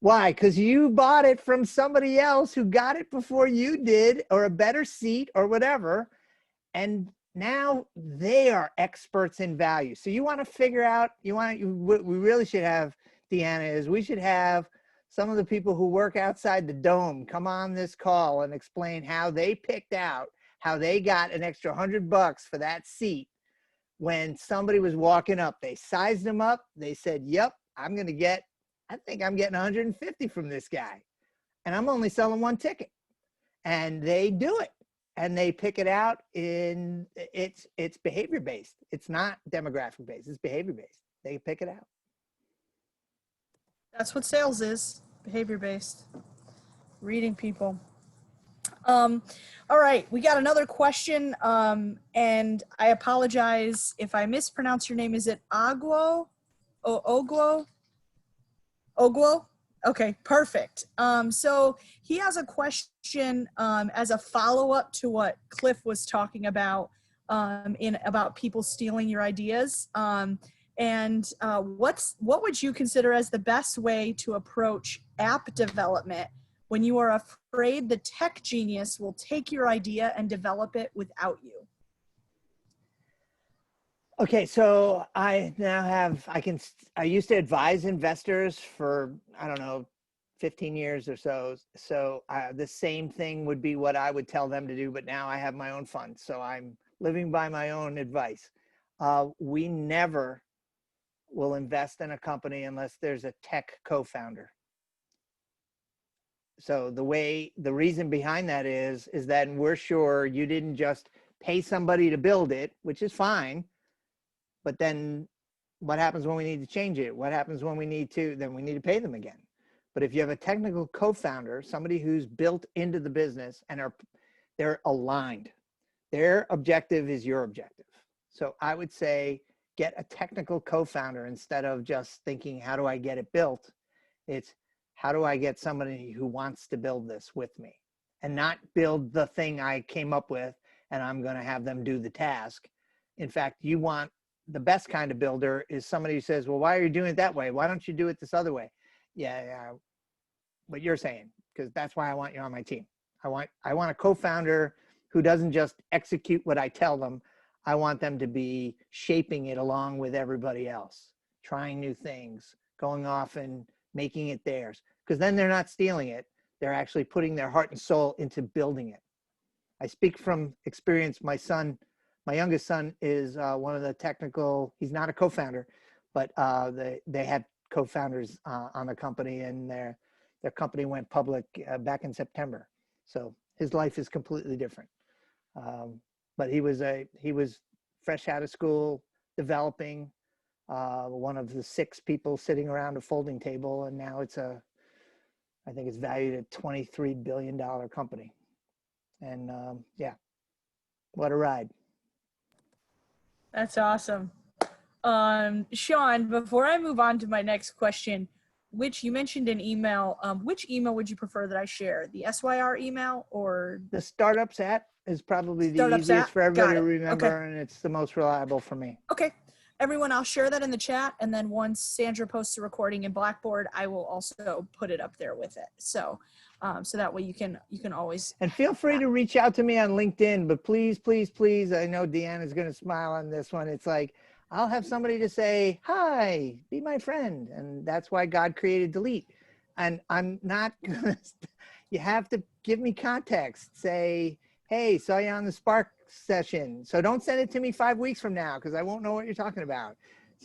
Why? Because you bought it from somebody else who got it before you did, or a better seat or whatever. And now they are experts in value. So you want to figure out, what we really should have, Deanna, is we should have some of the people who work outside the dome come on this call and explain how they picked out, how they got an extra $100 for that seat when somebody was walking up. They sized them up. They said, yep, I think I'm getting 150 from this guy. And I'm only selling one ticket. And they do it. And they pick it out it's behavior based. It's not demographic based. It's behavior based. They pick it out. That's what sales is, behavior based, reading people. All right, we got another question, and I apologize if I mispronounce your name. Is it Ogwo? Ogwo? Okay, perfect. So he has a question as a follow-up to what Cliff was talking about about people stealing your ideas. What would you consider as the best way to approach app development when you are afraid the tech genius will take your idea and develop it without you? Okay, so I used to advise investors for, I don't know, 15 years or so. So the same thing would be what I would tell them to do, but now I have my own fund. So I'm living by my own advice. We never will invest in a company unless there's a tech co-founder. So the reason behind that is that we're sure you didn't just pay somebody to build it, which is fine. But then what happens when we need to change it? What happens when we need to pay them again? But if you have a technical co-founder, somebody who's built into the business and they're aligned, their objective is your objective. So I would say get a technical co-founder instead of just thinking, how do I get it built? It's how do I get somebody who wants to build this with me and not build the thing I came up with and I'm going to have them do the task. In fact, the best kind of builder is somebody who says, well, why are you doing it that way? Why don't you do it this other way? Yeah, what you're saying, because that's why I want you on my team. I want a co-founder who doesn't just execute what I tell them. I want them to be shaping it along with everybody else, trying new things, going off and making it theirs. Because then they're not stealing it. They're actually putting their heart and soul into building it. I speak from experience. My youngest son is one of the technical, he's not a co-founder, but they had co-founders on the company, and their company went public back in September. So his life is completely different. But he was fresh out of school, developing, one of the 6 people sitting around a folding table, and now I think it's valued at $23 billion company. And yeah, what a ride. That's awesome. Sean, before I move on to my next question, which you mentioned an email, which email would you prefer that I share? The SYR email or? The Startups app is probably the Startups easiest app? for everybody Got to it. remember, Okay. and it's the most reliable for me. Okay. Everyone, I'll share that in the chat. And then once Sandra posts a recording in Blackboard, I will also put it up there with it. So, so that way you can always. And feel free to reach out to me on LinkedIn, but please, please, please, I know Deanna's going to smile on this one. It's like, I'll have somebody to say, hi, be my friend. And that's why God created delete. And I'm not going to, you have to give me context. Say, hey, saw you on the Spark session. So don't send it to me 5 weeks from now, because I won't know what you're talking about.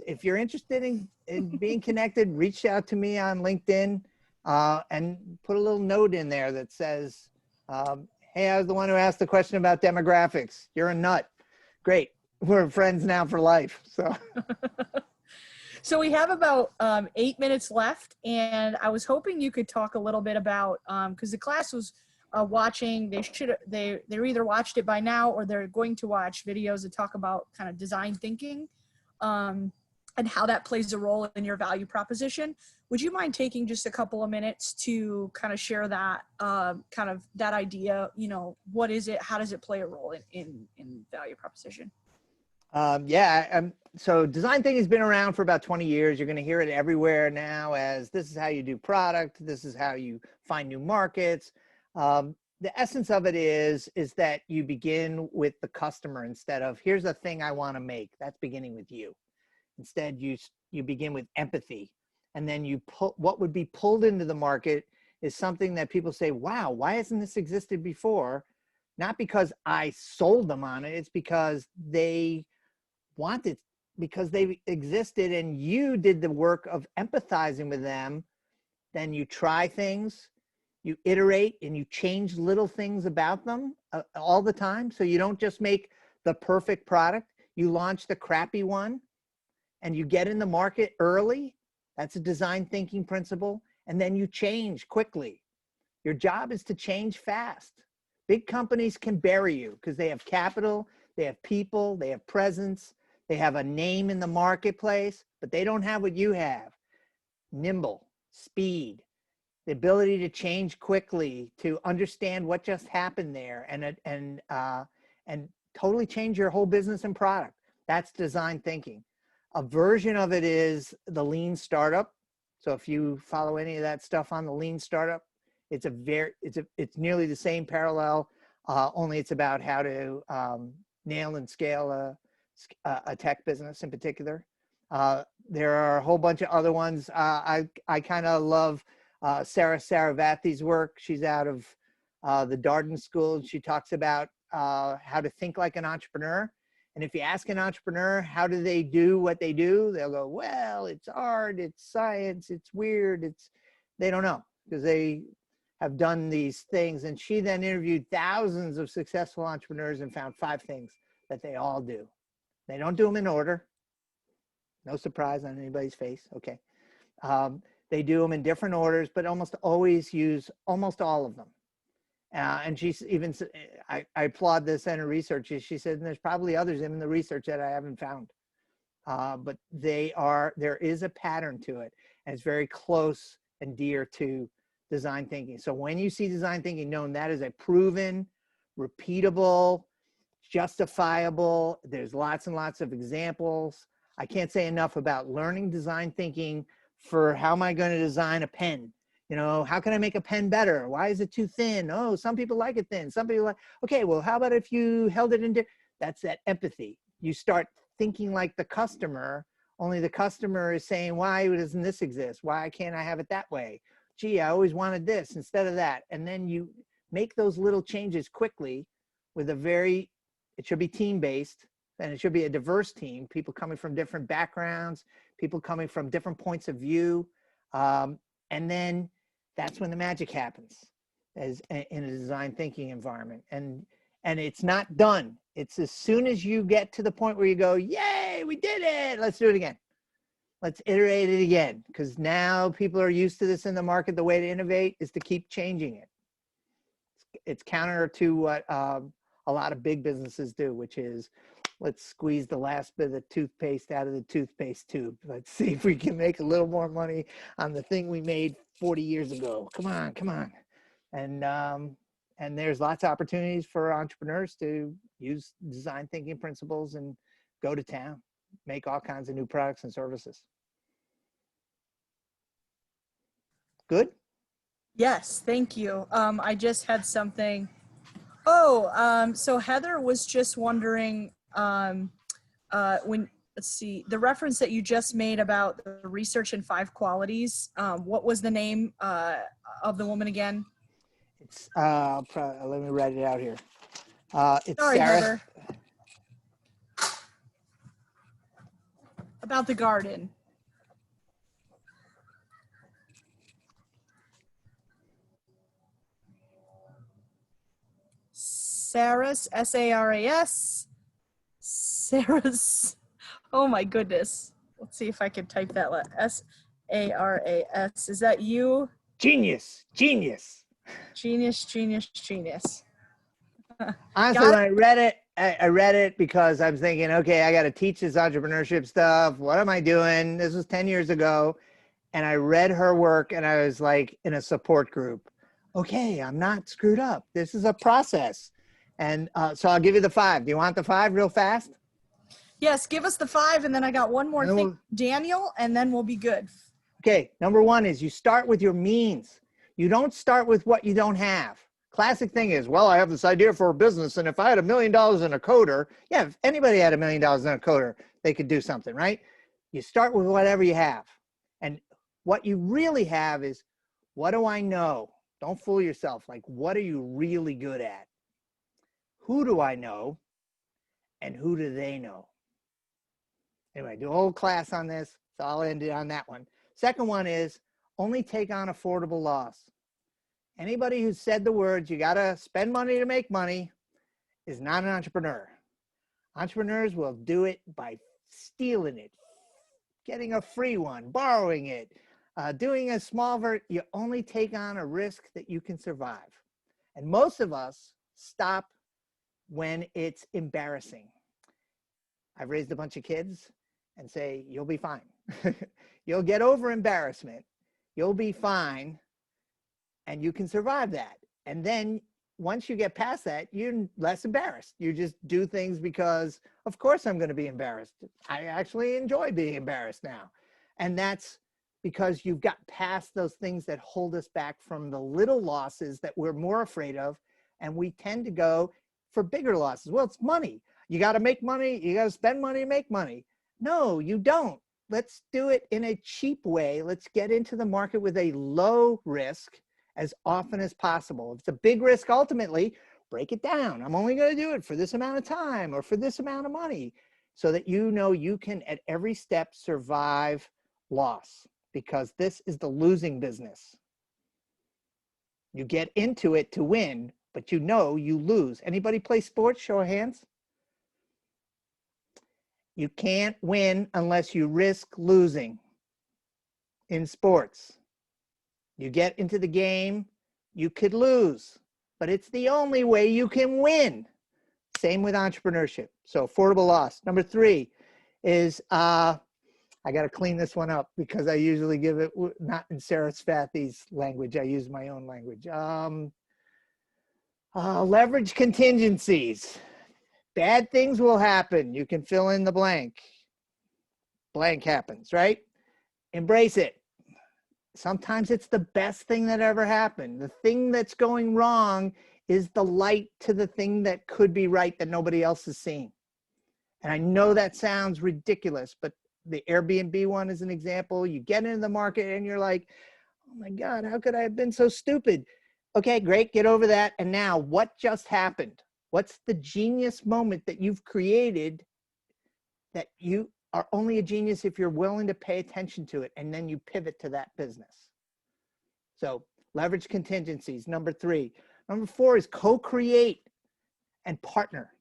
If you're interested in being connected, reach out to me on LinkedIn and put a little note in there that says, hey, I was the one who asked the question about demographics. You're a nut. Great. We're friends now for life. So. So we have about 8 minutes left, and I was hoping you could talk a little bit about, because the class was watching, they're either watched it by now or they're going to watch videos that talk about kind of design thinking and how that plays a role in your value proposition. Would you mind taking just a couple of minutes to kind of share that kind of that idea, what is it, how does it play a role in value proposition? Yeah, so design thinking has been around for about 20 years. You're going to hear it everywhere now as this is how you do product. This is how you find new markets. The essence of it is that you begin with the customer instead of here's a thing I want to make. That's beginning with you. Instead, you begin with empathy, and then you pull what would be pulled into the market is something that people say, wow, why hasn't this existed before? Not because I sold them on it. It's because they want it, because they existed and you did the work of empathizing with them. Then you try things, you iterate, and you change little things about them all the time. So you don't just make the perfect product. You launch the crappy one and you get in the market early. That's a design thinking principle. And then you change quickly. Your job is to change fast. Big companies can bury you because they have capital, they have people, they have presence, they have a name in the marketplace, but they don't have what you have. Nimble, speed, the ability to change quickly, to understand what just happened there and totally change your whole business and product. That's design thinking. A version of it is the lean startup. So if you follow any of that stuff on the lean startup, it's nearly the same parallel, only it's about how to nail and scale a tech business in particular. There are a whole bunch of other ones. I kind of love Sarah Saravathi's work. She's out of the Darden School. She talks about how to think like an entrepreneur. And if you ask an entrepreneur, how do they do what they do? They'll go, well, it's art, it's science, it's weird. They don't know because they have done these things. And she then interviewed thousands of successful entrepreneurs and found 5 things that they all do. They don't do them in order. No surprise on anybody's face. Okay. They do them in different orders, but almost always use almost all of them. And she's even, I applaud this in her research. She said, there's probably others in the research that I haven't found. But there is a pattern to it. And it's very close and dear to design thinking. So when you see design thinking, know that is a proven, repeatable, justifiable. There's lots and lots of examples. I can't say enough about learning design thinking for how am I going to design a pen? You know, how can I make a pen better? Why is it too thin? Oh, some people like it thin. Some people like, okay, well, how about if you held it in, that's that empathy. You start thinking like the customer, only the customer is saying, why doesn't this exist? Why can't I have it that way? Gee, I always wanted this instead of that. And then you make those little changes quickly with it should be team-based, and it should be a diverse team, people coming from different backgrounds, people coming from different points of view. And then that's when the magic happens as in a design thinking environment. And it's not done. It's as soon as you get to the point where you go, yay, we did it. Let's do it again. Let's iterate it again. Because now people are used to this in the market. The way to innovate is to keep changing it. It's counter to what a lot of big businesses do, which is let's squeeze the last bit of toothpaste out of the toothpaste tube. Let's see if we can make a little more money on the thing we made 40 years ago. Come on, come on. And there's lots of opportunities for entrepreneurs to use design thinking principles and go to town, make all kinds of new products and services. Good? Yes, thank you. I just had something. So Heather was just wondering, let's see, the reference that you just made about the research in 5 qualities, what was the name of the woman again? It's, let me write it out here. It's Sorry, Sarah. Heather. About the garden. Saras, S-A-R-A-S. Saras. Oh my goodness. Let's see if I can type that. S-A-R-A-S. Is that you? Genius, genius. Genius, genius, genius. Honestly, when I read it because I'm thinking, okay, I got to teach this entrepreneurship stuff. What am I doing? This was 10 years ago. And I read her work and I was like in a support group. Okay, I'm not screwed up. This is a process. And so I'll give you the 5. Do you want the 5 real fast? Yes, give us the 5, and then I got one more And then thing, Daniel, and then we'll be good. Okay, number 1 is you start with your means. You don't start with what you don't have. Classic thing is, well, I have this idea for a business, and if I had $1 million in a coder, yeah, if anybody had $1 million in a coder, they could do something, right? You start with whatever you have. And what you really have is, what do I know? Don't fool yourself. Like, what are you really good at? Who do I know? And who do they know? Anyway, do a whole class on this, so I'll end it on that one. Second one is only take on affordable loss. Anybody who said the words, you got to spend money to make money, is not an entrepreneur. Entrepreneurs will do it by stealing it, getting a free one, borrowing it, doing a small you only take on a risk that you can survive. And most of us stop when it's embarrassing. I've raised a bunch of kids and say, you'll be fine. You'll get over embarrassment. You'll be fine. And you can survive that. And then once you get past that, you're less embarrassed. You just do things because, of course, I'm going to be embarrassed. I actually enjoy being embarrassed now. And that's because you've got past those things that hold us back from the little losses that we're more afraid of. And we tend to go for bigger losses. Well, it's money. You got to make money. You got to spend money to make money. No, you don't. Let's do it in a cheap way. Let's get into the market with a low risk as often as possible. If it's a big risk, ultimately, break it down. I'm only going to do it for this amount of time or for this amount of money, so that you know you can at every step survive loss, because this is the losing business. You get into it to win, but you know you lose. Anybody play sports? Show of hands. You can't win unless you risk losing in sports. You get into the game, you could lose, but it's the only way you can win. Same with entrepreneurship. So affordable loss. Number 3 is, I got to clean this one up because I usually give it not in Sarah Svathy's language. I use my own language. Leverage contingencies. Bad things will happen. You can fill in the blank. Blank happens, right? Embrace it. Sometimes it's the best thing that ever happened. The thing that's going wrong is the light to the thing that could be right that nobody else is seeing. And I know that sounds ridiculous, but the Airbnb one is an example. You get into the market and you're like, oh my God, how could I have been so stupid? Okay, great, get over that. And now what just happened? What's the genius moment that you've created that you are only a genius if you're willing to pay attention to it, and then you pivot to that business? So leverage contingencies, number 3. Number 4 is co-create and partner.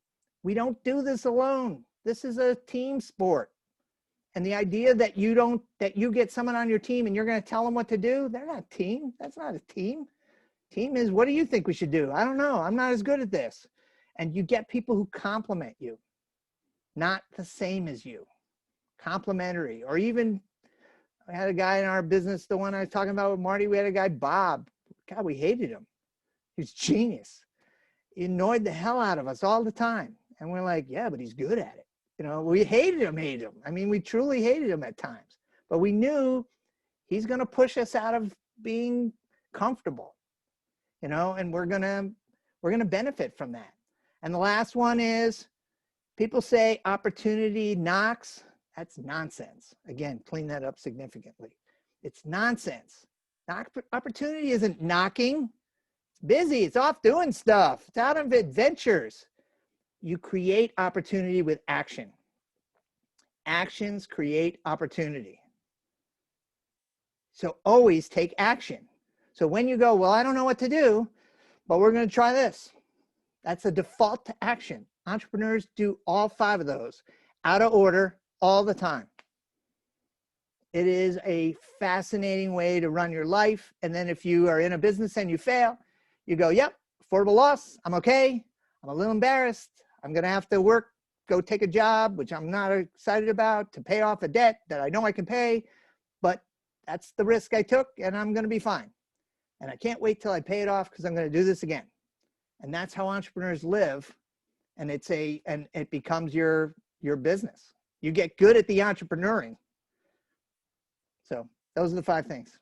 We don't do this alone. This is a team sport. And the idea that you get someone on your team and you're going to tell them what to do, they're not a team. That's not a team. Team is, what do you think we should do? I don't know. I'm not as good at this. And you get people who complement you, not the same as you. Complementary. Or even, I had a guy in our business, the one I was talking about with Marty, we had a guy, Bob. God, we hated him. He's genius. He annoyed the hell out of us all the time. And we're like, yeah, but he's good at it. You know, we hated him. I mean, we truly hated him at times. But we knew he's going to push us out of being comfortable, you know, and we're going to benefit from that. And the last one is, people say opportunity knocks. That's nonsense. Again, clean that up significantly. It's nonsense. Opportunity isn't knocking. It's busy. It's off doing stuff. It's out of adventures. You create opportunity with action. Actions create opportunity. So always take action. So when you go, well, I don't know what to do, but we're going to try this. That's a default to action. Entrepreneurs do all 5 of those out of order all the time. It is a fascinating way to run your life. And then if you are in a business and you fail, you go, yep, affordable loss. I'm okay. I'm a little embarrassed. I'm going to have to go take a job, which I'm not excited about, to pay off a debt that I know I can pay, but that's the risk I took and I'm going to be fine. And I can't wait till I pay it off because I'm going to do this again. And that's how entrepreneurs live. And it becomes your your business. You get good at the entrepreneuring. So those are the 5 things.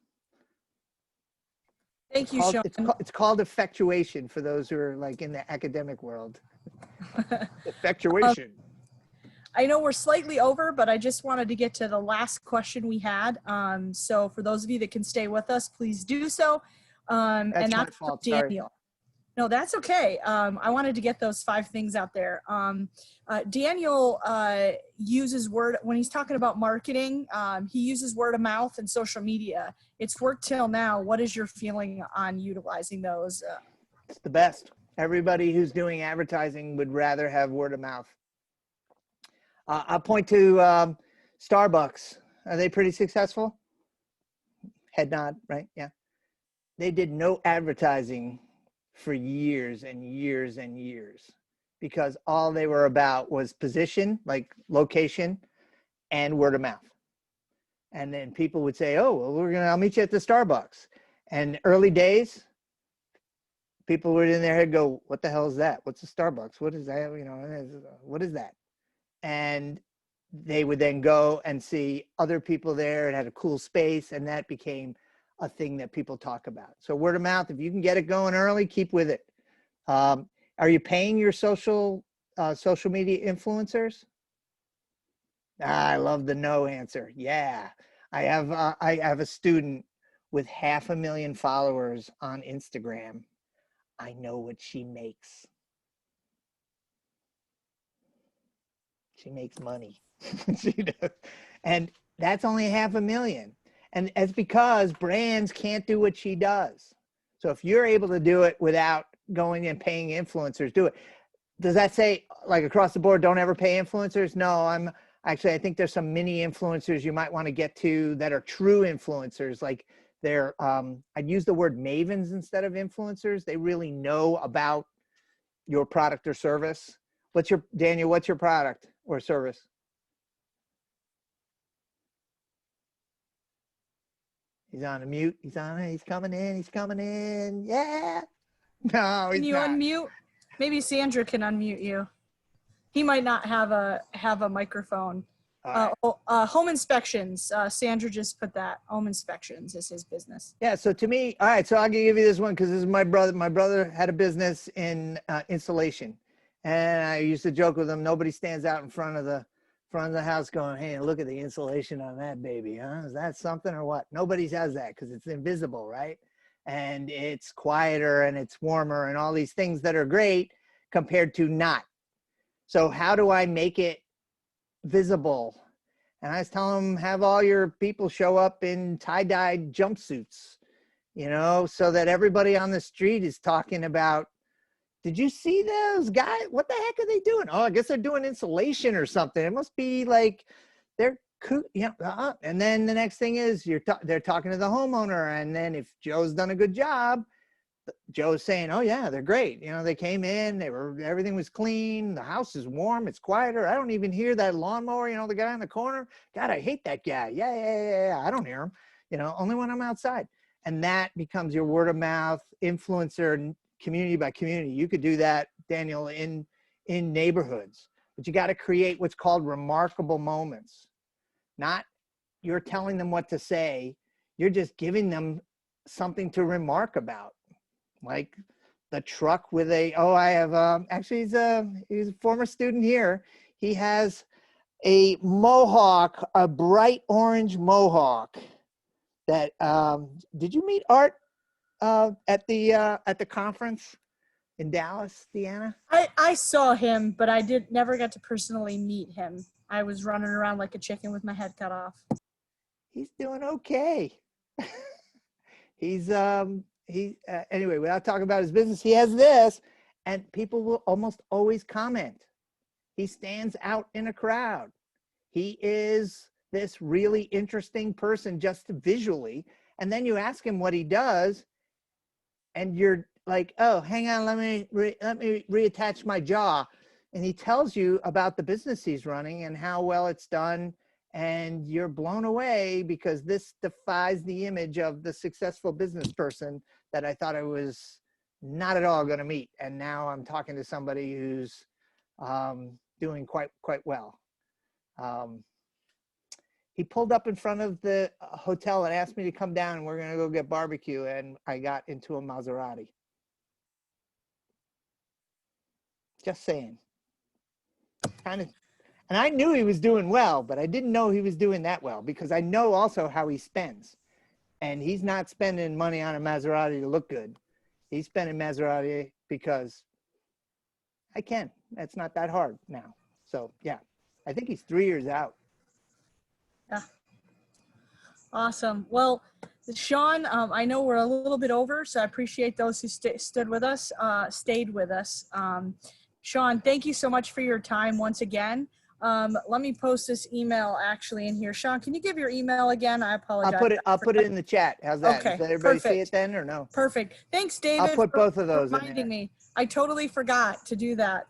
Thank you, Sean. It's called effectuation for those who are like in the academic world. Effectuation. I know we're slightly over, but I just wanted to get to the last question we had. So for those of you that can stay with us, please do so. That's and my that's fault. Daniel. Sorry. No, that's okay. I wanted to get those 5 things out there. Daniel uses word, when he's talking about marketing, he uses word of mouth and social media. It's worked till now. What is your feeling on utilizing those? It's the best. Everybody who's doing advertising would rather have word of mouth. I'll point to Starbucks. Are they pretty successful? Head nod, right? Yeah. They did no advertising for years and years and years because all they were about was position, like location, and word of mouth. And then people would say, oh, well, I'll meet you at the Starbucks. And early days, people would in their head go, what the hell is that? What's a Starbucks? What is that? You know, what is that? And they would then go and see other people there. It had a cool space, and that became a thing that people talk about. So word of mouth, if you can get it going early, keep with it. Are you paying your social media influencers? I love the no answer. Yeah, I have a student with 500,000 followers on Instagram. I know what she makes. She makes money. She does. And that's only 500,000. And it's because brands can't do what she does. So if you're able to do it without going and paying influencers, do it. Does that say like across the board, don't ever pay influencers? No, I think there's some mini influencers you might want to get to that are true influencers. Like they're, I'd use the word mavens instead of influencers. They really know about your product or service. Daniel, what's your product or service? He's on a mute. He's on it. He's coming in. He's coming in. Yeah. No, he's Can you not. unmute? Maybe Sandra can unmute you. He might not have a microphone. All right. Home inspections. Sandra just put that. Home inspections is his business. Yeah. So to me, all right. So I'll give you this one because this is my brother. My brother had a business in insulation, and I used to joke with him. Nobody stands out in front of the house going, hey, look at the insulation on that baby, huh? Is that something or what? Nobody says that because it's invisible, right? And it's quieter and it's warmer and all these things that are great compared to not. So how do I make it visible? And I was telling them, have all your people show up in tie-dyed jumpsuits, you know, so that everybody on the street is talking about, did you see those guys? What the heck are they doing? Oh, I guess they're doing insulation or something. It must be like they're cool. Yeah. And then the next thing is they're talking to the homeowner. And then if Joe's done a good job, Joe's saying, oh yeah, they're great. You know, they came in, everything was clean. The house is warm. It's quieter. I don't even hear that lawnmower, you know, the guy in the corner. God, I hate that guy. Yeah. I don't hear him, you know, only when I'm outside. And that becomes your word of mouth influencer, community by community. You could do that, Daniel, in neighborhoods, but you got to create what's called remarkable moments. Not you're telling them what to say. You're just giving them something to remark about. Like the truck with I have, actually he's a former student here. He has a mohawk, a bright orange mohawk that, did you meet Art at the conference in Dallas, Deanna? I saw him, but I never got to personally meet him. I was running around like a chicken with my head cut off. He's doing okay. Anyway, without talking about his business, he has this, and people will almost always comment. He stands out in a crowd. He is this really interesting person just visually, and then you ask him what he does, and you're like, oh, hang on, let me reattach my jaw. And he tells you about the business he's running and how well it's done. And you're blown away because this defies the image of the successful business person that I thought I was not at all going to meet. And now I'm talking to somebody who's doing quite well. He pulled up in front of the hotel and asked me to come down and we're going to go get barbecue. And I got into a Maserati. Just saying. Kind of. And I knew he was doing well, but I didn't know he was doing that well because I know also how he spends. And he's not spending money on a Maserati to look good. He's spending Maserati because I can. That's not that hard now. So, yeah, I think he's 3 years out. Yeah. Awesome. Well, Sean, I know we're a little bit over, so I appreciate those who stayed with us. Sean, thank you so much for your time once again. Let me post this email actually in here. Sean, can you give your email again? I apologize. I'll put it in the chat. How's that? Okay, Does everybody see perfect. it then or no? Perfect. Thanks, David. I'll put both of those in reminding there. me. I totally forgot to do that.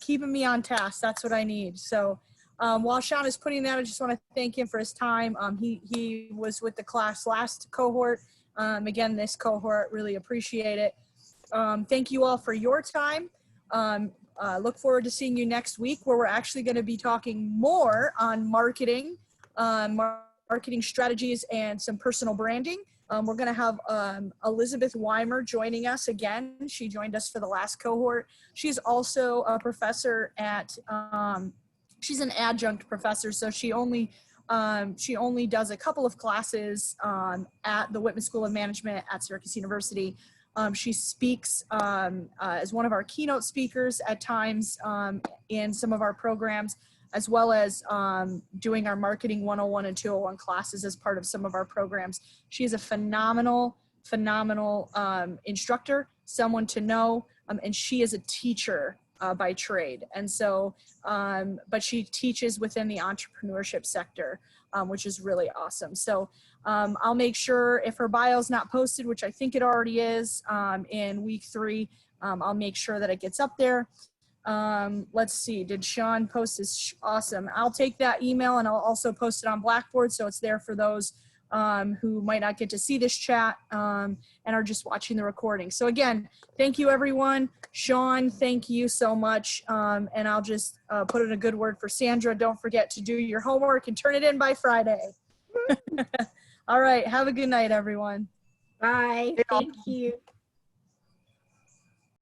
Keeping me on task. That's what I need. So while Sean is putting that, I just want to thank him for his time. He was with the class last cohort. Again, this cohort, really appreciate it. Thank you all for your time. Look forward to seeing you next week where we're actually going to be talking more on marketing, marketing strategies and some personal branding. We're going to have Elizabeth Weimer joining us again. She joined us for the last cohort. She's also a professor at, she's an adjunct professor, so she only does a couple of classes at the Whitman School of Management at Syracuse University. She speaks as one of our keynote speakers at times in some of our programs, as well as doing our Marketing 101 and 201 classes as part of some of our programs. She is a phenomenal instructor, someone to know, and she is a teacher by trade. And so, but she teaches within the entrepreneurship sector, which is really awesome. So I'll make sure if her bio's not posted, which I think it already is in week 3, I'll make sure that it gets up there. Let's see, did Sean post this? Awesome. I'll take that email and I'll also post it on Blackboard so it's there for those who might not get to see this chat and are just watching the recording. So again, thank you everyone. Sean, thank you so much. And I'll just put in a good word for Sandra. Don't forget to do your homework and turn it in by Friday. All right, have a good night, everyone. Bye. Thank you.